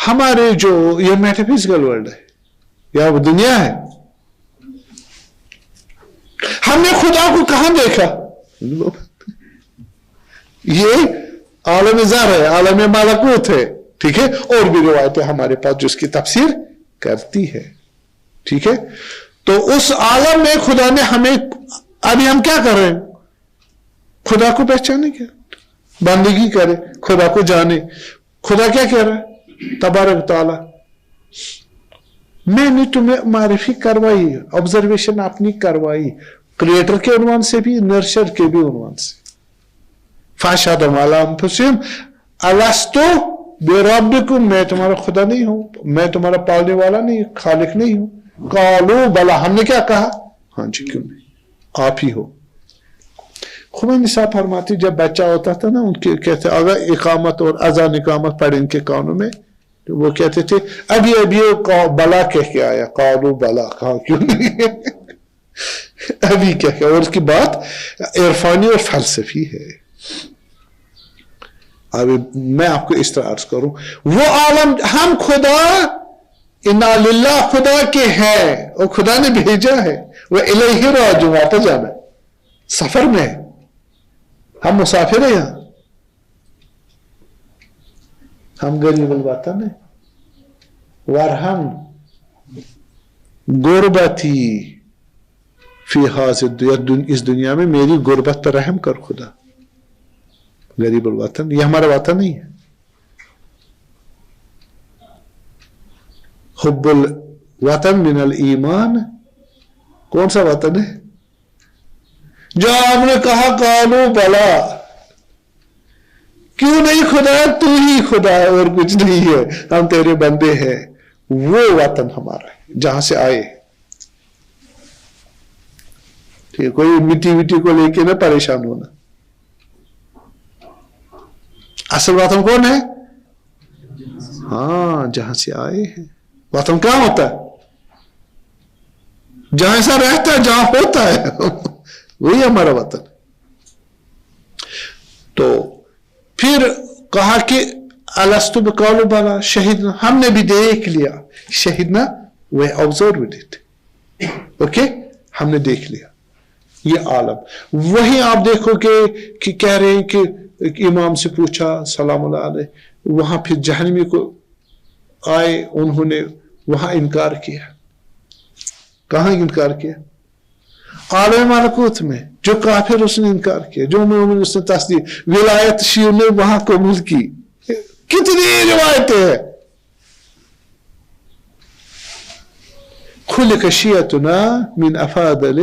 हमारे जो ये मेटाफिजिकल वर्ल्ड है या वो दुनिया है, हमने खुदा को कहां देखा? ये आलम ज़र है, आलम मलकूत है, ठीक है? और भी रिवायतें हमारे पास जो इसकी तफसीर करती है, ठीक है? तो उस आलम में खुदा ने हमें, अभी हम क्या कर रहे हैं? खुदा को पहचाने, क्या बंदगी करें, खुदा को जाने। खुदा क्या कह रहा है? तबारक तआला, मैंने तुम्हें मारिफी करवाई, ऑब्जर्वेशन अपनी करवाई, क्रिएटर के उन्वान से भी, नर्सर के भी उन्वान से। फशहदू अला अनफुसिहिम अलस्तु बिरब्बिकुम, मैं तुम्हारा खुदा नहीं हूं, मैं तुम्हारा पालने वाला नहीं, खालिक नहीं हूं। कालू बला, हमने क्या कहा? हाँ जी, क्यों नहीं, आप ही हो। खुदा निसा फरमाती, जब बच्चा होता था ना, उनके कहते अगर इकामत और अजान इकामत पढ़े इनके कानों में, तो वो कहते थे अभी अभी बला कह के आया, कालू बला, कहा क्यों नहीं अभी क्या क्या। और उसकी बात इरफानी और फलसफी है। अब मैं आपको इस तरह अर्ज करूं, वो आलम, हम खुदा इन्ना लिल्लाह खुदा के हैं और खुदा ने भेजा है, वो इलैहि राजिऊन, आता जाना सफर में है, हम मुसाफिर हैं यहां, हम गरीबुल वतन है। वरहम गुरबती फी हाज़िल, इस दुनिया में मेरी गुर्बत पर रहम कर खुदा। गरीबुल वतन, ये हमारा वतन नहीं है। हुब्बुल वतन मिनल ईमान, कौन सा वतन है? जो आपने कहा कालू बला, क्यों नहीं खुदा, तू ही खुदा है और कुछ नहीं है, हम तेरे बंदे हैं। वो वतन हमारा है जहां से आए, ठीक है? कोई मिट्टी विट्टी को लेके ना परेशान होना। असल वतन कौन है? हाँ, जहां से आए हैं। वतन क्या होता है? जहां ऐसा रहता है, जहां होता है वही हमारा वतन। तो फिर कहा कि अलस्तु बिक़ालू बला शहीदना, हमने भी देख लिया, शहीदना वे ऑब्जर्व्ड इट, ओके, हमने देख लिया ये आलम। वही आप देखोगे कि कह रहे हैं कि इमाम से पूछा सलाम अलैहि, वहां फिर जहन्नमी को आए, उन्होंने वहां इनकार किया। कहां इनकार किया? आलम मलकूत में, जो काफिर उसने इनकार किया, जो मोमिन उसने तस्दीक, विलायत शियों ने वहां कबूल की। कितनी रिवायतें हैं। खुलिक शियतुना मिन अफादल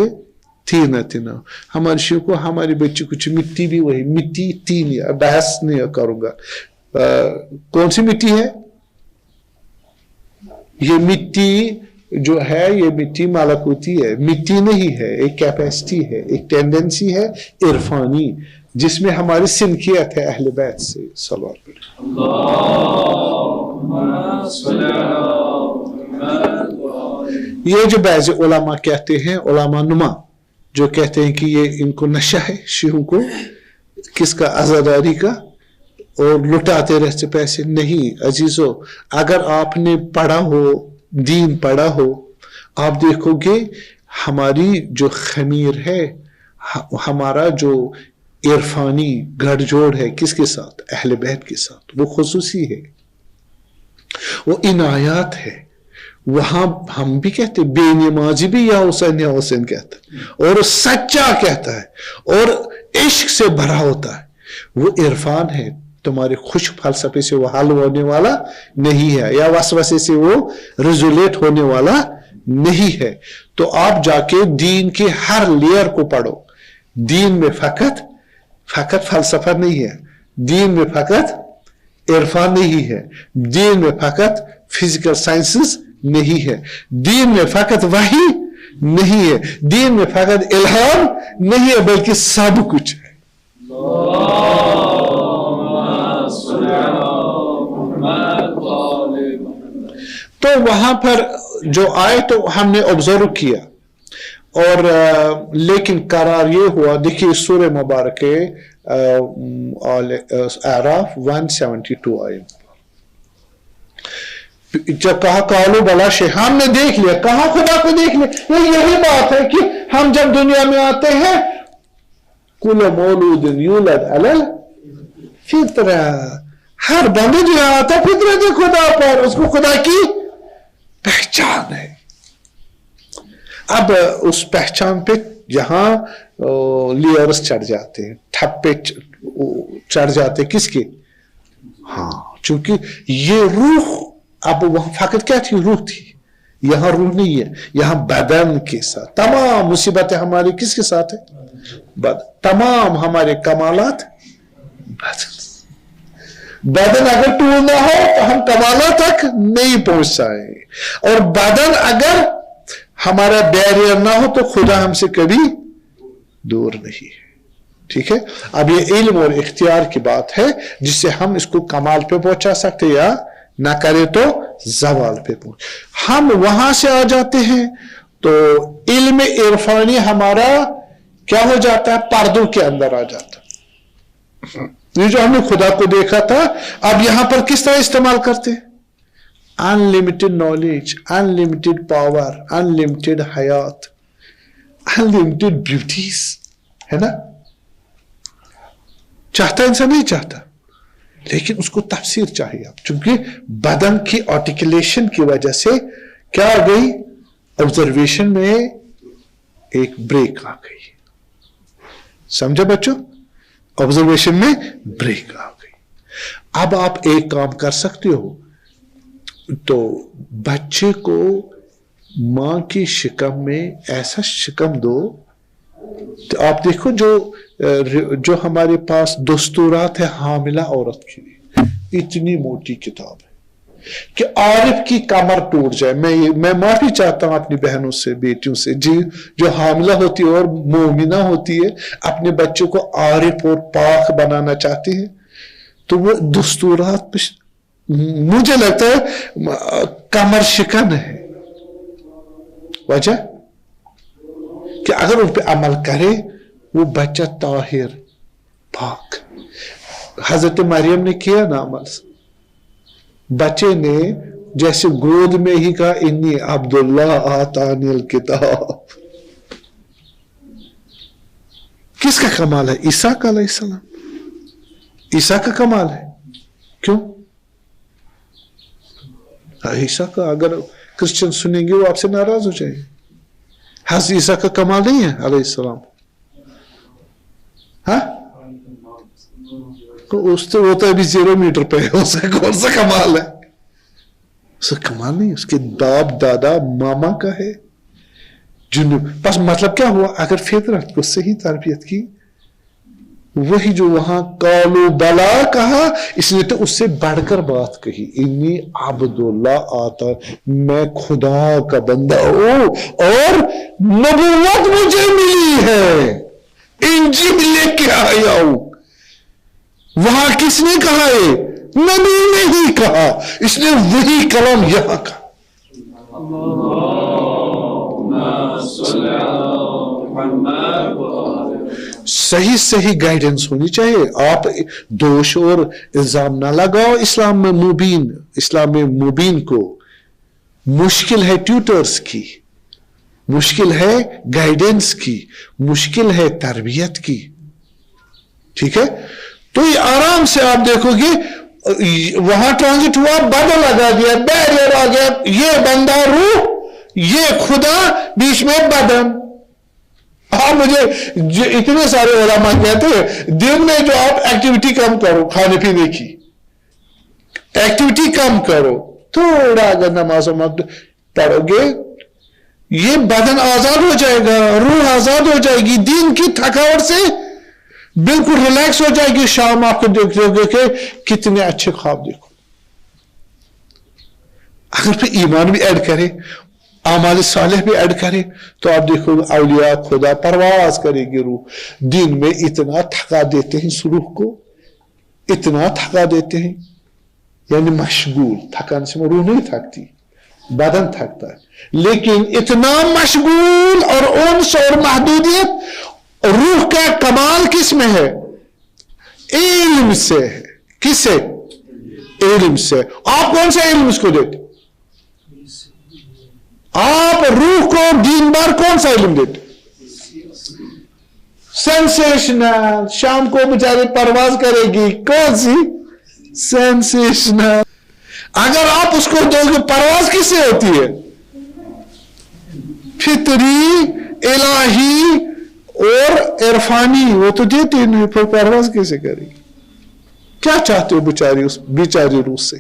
तीनतना, हमारे शिव को, हमारे बच्चे कुछ मिट्टी भी वही मिट्टी तीन, बहस नहीं करूंगा कौन सी मिट्टी है ये। मिट्टी जो है ये मिट्टी मलकूती है, मिट्टी नहीं है, एक कैपेसिटी है, एक टेंडेंसी है इरफानी, जिसमें हमारी सिनकियत है अहले बैत से। सल्लल्लाहु अलैहि वसल्लम। ये जो बाज़ उलमा कहते हैं, उलमा नुमा जो कहते हैं कि ये इनको नशा है शियों को, किसका? आजादारी का, और लुटाते रहते पैसे। नहीं अजीजों, अगर आपने पढ़ा हो, दीन पढ़ा हो, आप देखोगे हमारी जो खमीर है, हमारा जो इरफानी गठजोड़ है किसके साथ? अहले बैत के साथ। वो खुसूसी है, वो इनायात है। वहां हम भी कहते बेनमाजी भी या हुसैन कहता है, और सच्चा कहता है, और इश्क से भरा होता है। वो इरफान है, तुम्हारे खुश फलसफे से वो हल होने वाला नहीं है, या वसवसे से वो रिजोलेट होने वाला नहीं है। तो आप जाके दीन के हर लेयर को पढ़ो। दीन में फकत फलसफा नहीं है, दीन में फकत इरफान नहीं है, दीन में फकत फिजिकल साइंसेस नहीं है, दीन में फकत वही नहीं है, दीन में फकत इल्हाम नहीं है, बल्कि सब कुछ है। तो वहां पर जो आए तो हमने ऑब्जर्व किया, और लेकिन करार ये हुआ, देखिए सूरह मुबारक आराफ 172 आए, जब कहा कालू बला शे, हमने देख लिया, कहा खुदा को देख लिया। यही बात है कि हम जब दुनिया में आते हैं, कुल मौलूद यूलद अलल फितरा, हर बंदे जो आता है फितरत खुदा पर, उसको खुदा की पहचान है। अब उस पहचान पे जहां लेयर्स चढ़ जाते हैं, ठप्पे चढ़ जाते किसके? हाँ, चूंकि ये रूह, अब वहां फकत क्या थी? रूह थी। यहां रूह नहीं है, यहां बदन के साथ तमाम मुसीबतें हमारी किसके साथ है? बदन। तमाम हमारे कमालात बदन अगर टूट ना हो तो हम कमालात तक नहीं पहुंच पाए, और बदन अगर हमारा बैरियर ना हो तो खुदा हमसे कभी दूर नहीं है। ठीक है, अब ये इल्म और इख्तियार की बात है, जिससे हम इसको कमाल पे पहुंचा सकते, या ना करे तो जवाल पे पहुंच। हम वहां से आ जाते हैं तो इल्म इरफानी हमारा क्या हो जाता है? पर्दों के अंदर आ जाता है। ये जो हमने खुदा को देखा था, अब यहां पर किस तरह इस्तेमाल करते हैं? Unlimited knowledge, unlimited power, unlimited हयात, अनलिमिटेड ब्यूटीज, है ना? चाहता इंसान? नहीं चाहता, लेकिन उसको तफसीर चाहिए। अब चूंकि बदन की आर्टिकुलेशन की वजह से क्या आ गई? ऑब्जर्वेशन में एक ब्रेक आ गई। समझे बच्चों? ऑब्जर्वेशन में ब्रेक आ गई। अब आप एक काम कर सकते हो, तो बच्चे को मां की शिकम में ऐसा शिकम दो, तो आप देखो जो हमारे पास दस्तूरात है हामिला औरत के लिए, इतनी मोटी किताब है कि आरिफ की कमर टूट जाए। मैं माफी चाहता हूं अपनी बहनों से, बेटियों से, जी जो हामिला होती है और मोमिना होती है, अपने बच्चों को आरिफ और पाक बनाना चाहती है, तो वो दस्तूरात मुझे लगता है कमर शिकन है। वजह कि अगर उन पर अमल करे, वो बच्चा ताहिर پاک. حضرت مریم نے کیا نا عمل. بچے نے جیسے گود میں ہی کہا انی عبداللہ آتانی الکتاب. کس کا کمال ہے؟ عیسیٰ کا علیہ السلام. عیسیٰ کا کمال ہے. کیوں؟ عیسیٰ کا اگر کرسچن سنیں گے وہ آپ سے ناراض ہو جائیں گے. حضرت عیسیٰ کا کمال نہیں ہے علیہ السلام؟ ہاں اس تو وہ تو ابھی 0 میٹر پہ ہے. اس کا کون سا کمال ہے؟ اس کا کمال نہیں. اس کے باپ دادا ماما کا ہے. بس مطلب کیا ہوا؟ اگر فطرت کو صحیح تربیت کی، وہی جو وہاں قالوا بلا کہا، اس نے تو اس سے بڑھ کر بات کہی. انی عبداللہ آتا، میں خدا کا بندہ ہوں اور نبوت مجھے ملی ہے، انجیل لے کے آیا ہوں. وہاں کس نے کہا ہے؟ نبی نے ہی کہا. اس نے وہی کلام یہاں کہا. صحیح گائیڈنس ہونی چاہیے. آپ دوش اور الزام نہ لگاؤ اسلام میں مبین کو. مشکل ہے ٹیوٹرز کی، مشکل ہے گائیڈنس کی، مشکل ہے تربیت کی. ٹھیک ہے؟ تو یہ آرام سے آپ دیکھو گے وہاں ٹرانزٹ ہوا، بدل لگا دیا، بیریئر آ گیا. یہ بندہ روح، یہ خدا، بیچ میں بدن. آپ مجھے اتنے سارے علماء کہتے ہیں دن میں جو آپ ایکٹیویٹی کم کرو، کھانے پینے کی ایکٹیویٹی کم کرو، تھوڑا اگر نماز پڑھو گے یہ بدن آزاد ہو جائے گا، روح آزاد ہو جائے گی، دین کی تھکاوٹ سے بالکل ریلیکس ہو جائے گی. شام آپ کو دیکھتے ہو کہ کتنے اچھے خواب دیکھو. اگر پھر ایمان بھی ایڈ کرے، اعمال صالح بھی ایڈ کرے، تو آپ دیکھو گے اولیاء خدا پرواز کرے گی. روح دین میں اتنا تھکا دیتے ہیں، اس روح کو اتنا تھکا دیتے ہیں، یعنی مشغول. تھکان سے روح نہیں تھکتی، بدن تھکتا ہے. لیکن اتنا مشغول اور انس اور محدودیت. روح کا کمال کس میں ہے؟ علم سے ہے. کس سے؟ علم سے. آپ کون سا علم اس کو دیتے؟ آپ روح کو دین بھر کون سا علم دیتے؟ سینسیشنل. شام کو بیچارے پرواز کرے گی، کون سی؟ سینسیشنل. اگر آپ اس کو دو گے، پرواز کس سے ہوتی ہے؟ فطری، الہی اور عرفانی. وہ تو دیتے نہیں، پھر پرواز کیسے کرے گی؟ کیا چاہتے ہو بیچاری روح سے؟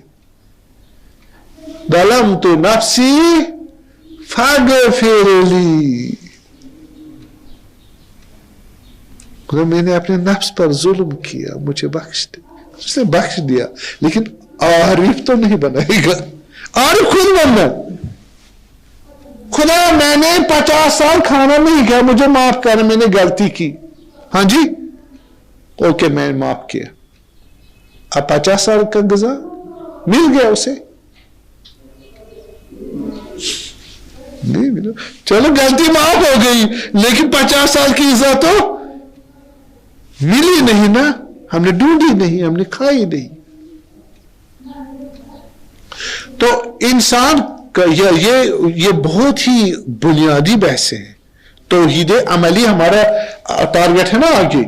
ظلمت نفسی فاغفر لی. خدا میں نے اپنے نفس پر ظلم کیا، مجھے بخش دے. اس نے بخش دیا، لیکن عارف تو نہیں بنائے گا. عارف خود بننا. خدا میں نے 50 سال کھانا نہیں کھایا، مجھے معاف کرنا، میں نے غلطی کی. ہاں جی اوکے، میں نے معاف کیا. اب 50 سال کا غذا مل گیا اسے؟ نہیں ملا. چلو غلطی معاف ہو گئی، لیکن 50 سال کی غذا تو ملی نہیں نا. ہم نے ڈھونڈی نہیں، ہم نے کھائی نہیں. تو انسان کا یہ بہت ہی بنیادی بحث ہے. توحید عملی ہمارا ٹارگٹ ہے نا آگے،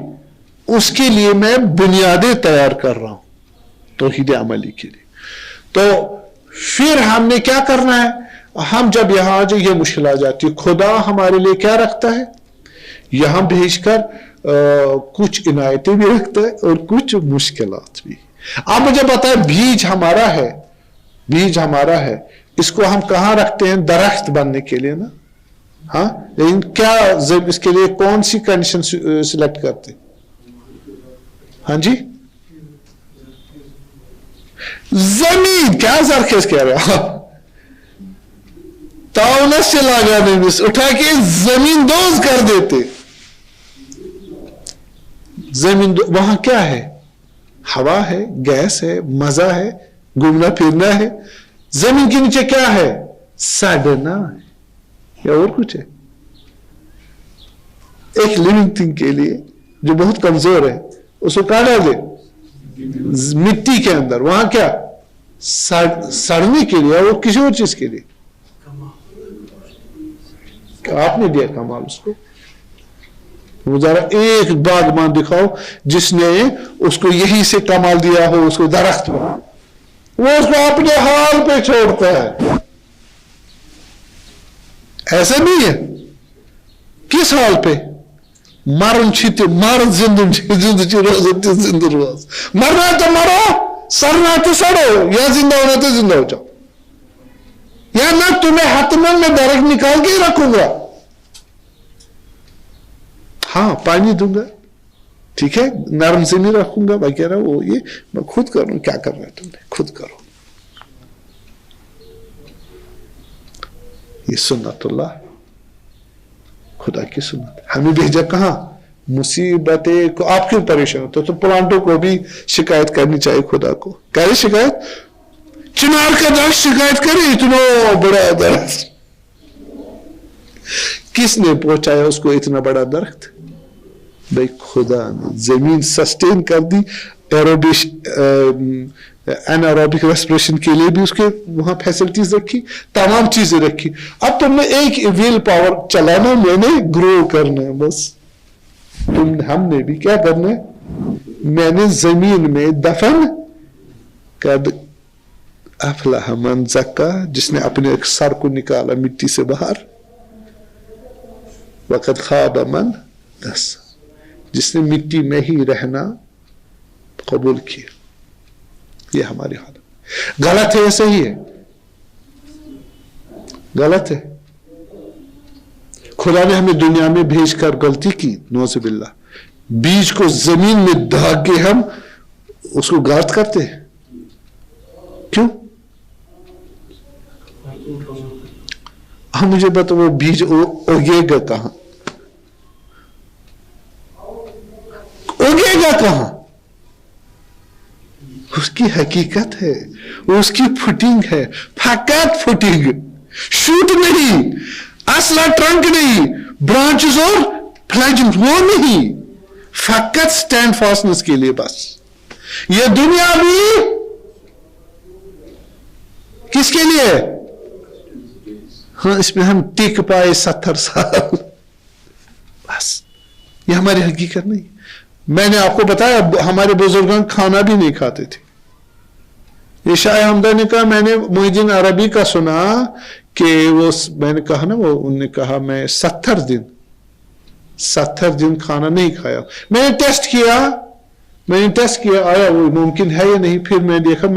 اس کے لیے میں بنیادیں تیار کر رہا ہوں توحید عملی کے لیے. تو پھر ہم نے کیا کرنا ہے؟ ہم جب یہاں جو یہ مشکل آ جاتی ہے، خدا ہمارے لیے کیا رکھتا ہے؟ یہاں بھیج کر کچھ عنایتیں بھی رکھتا ہے اور کچھ مشکلات بھی. آپ مجھے بتائیں، بیج ہمارا ہے، اس کو ہم کہاں رکھتے ہیں؟ درخت بننے کے لیے نا. ہاں، لیکن کیا اس کے لیے کون سی کنڈیشن سلیکٹ کرتے؟ ہاں جی، زمین. کیا زرخیز کہہ رہے آپ؟ تعاونت سے لگانے میں اٹھا کے زمین دوز کر دیتے. وہاں کیا ہے؟ ہوا ہے، گیس ہے، مزہ ہے، گھومنا پھرنا ہے. زمین کے نیچے کیا ہے؟ سڑنا ہے یا اور کچھ ہے؟ ایک لیونگ تھنگ کے لیے جو بہت کمزور ہے، उसको कहाँ डाल दे? मिट्टी के अंदर। वहां क्या सड़ने के लिए, वो किसी और चीज के लिए। आपने दिया कमाल उसको। वो जरा एक बागबान दिखाओ जिसने उसको यही से कमाल दिया हो, उसको दरख्त पर, वो उसको अपने हाल पे छोड़ता है। ऐसा नहीं है। किस हाल पे? मरण छिते मर जिंद रोज। मरना तो मरो, सड़ना तो सड़ो, या जिंदा होना तो जिंदा हो जाओ, या ना तुम्हें हाथमल में दरख्त निकाल के रखूंगा। हाँ पानी दूंगा, ठीक है, नरम से नहीं रखूंगा। भाई कह रहा वो ये मैं खुद करूं। क्या कर रहा है तुमने? खुद करो। ये सुन्नतुल्लाह, खुदा की सुन्नत। हमें भेजा कहां? मुसीबतें को। आप क्यों परेशान होते? तो प्लांटों को भी शिकायत करनी चाहिए खुदा को। करे शिकायत, चिनार का दरख्त शिकायत करे, इतना बड़ा दरख्त किसने पहुंचाया उसको इतना बड़ा दरख्त? भाई खुदा ने जमीन सस्टेन कर दी। एनारोबिक रेस्पिरेशन के लिए भी उसके वहां फैसिलिटीज रखी, तमाम चीजें रखी। अब तुमने एक विल पावर चलाना, मैंने ग्रो करना है बस। हमने भी क्या करना है? मैंने जमीन में दफन कर। अफलाह मन ज़क्का, जिसने अपने सर को निकाला मिट्टी से बाहर। वक़द खाब मन दस्सा, जिसने मिट्टी में ही रहना कबूल किया। ये हमारी हालत। गलत है या सही है? गलत है। खुदा ने हमें दुनिया में भेजकर गलती की, नौज़ुबिल्लाह। बीज को जमीन में दाग के हम उसको गार्द करते हैं। क्यों? मुझे बताओ, वो बीज उगेगा कहां? उगेगा कहां? उसकी हकीकत है, उसकी फुटिंग है, फकत फुटिंग, शूट नहीं, असला ट्रंक नहीं, ब्रांचेस और फ्लैजेस वो नहीं, फकत स्टैंड फास्टनेस के लिए बस। ये दुनिया भी किसके लिए? हाँ, इसमें हम टिक पाए 70 साल बस। ये हमारी हकीकत नहीं। मैंने आपको बताया हमारे बुजुर्ग खाना भी नहीं खाते थे। ये शाह हमदा ने कहा, मैंने मुहिद्दीन अरबी का सुना कि वो, मैंने कहा ना, वो उन्होंने कहा मैं 70 दिन खाना नहीं खाया। मैंने टेस्ट किया, आया वो मुमकिन है या नहीं। फिर मैं देखा,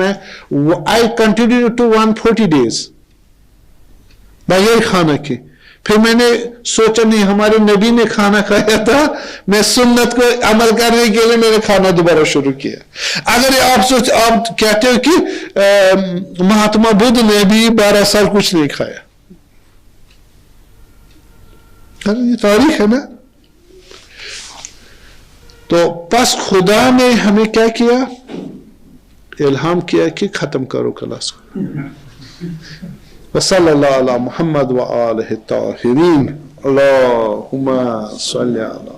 आई कंटिन्यू टू 140 days बगैर खाना के। फिर मैंने सोचा नहीं, हमारे नबी ने खाना खाया था, मैं सुन्नत को अमल करने के लिए मैंने खाना दोबारा शुरू किया। अगर आप कहते हो कि महात्मा बुद्ध ने भी 12 साल कुछ नहीं खाया, ये तारीख है ना। तो बस खुदा ने हमें क्या किया? इल्हाम किया कि खत्म करो क्लास को। वसल्लल्लाहु अला मुहम्मद व आलिहि ताहिरीन। अल्लाहुम्मा सल्ली अला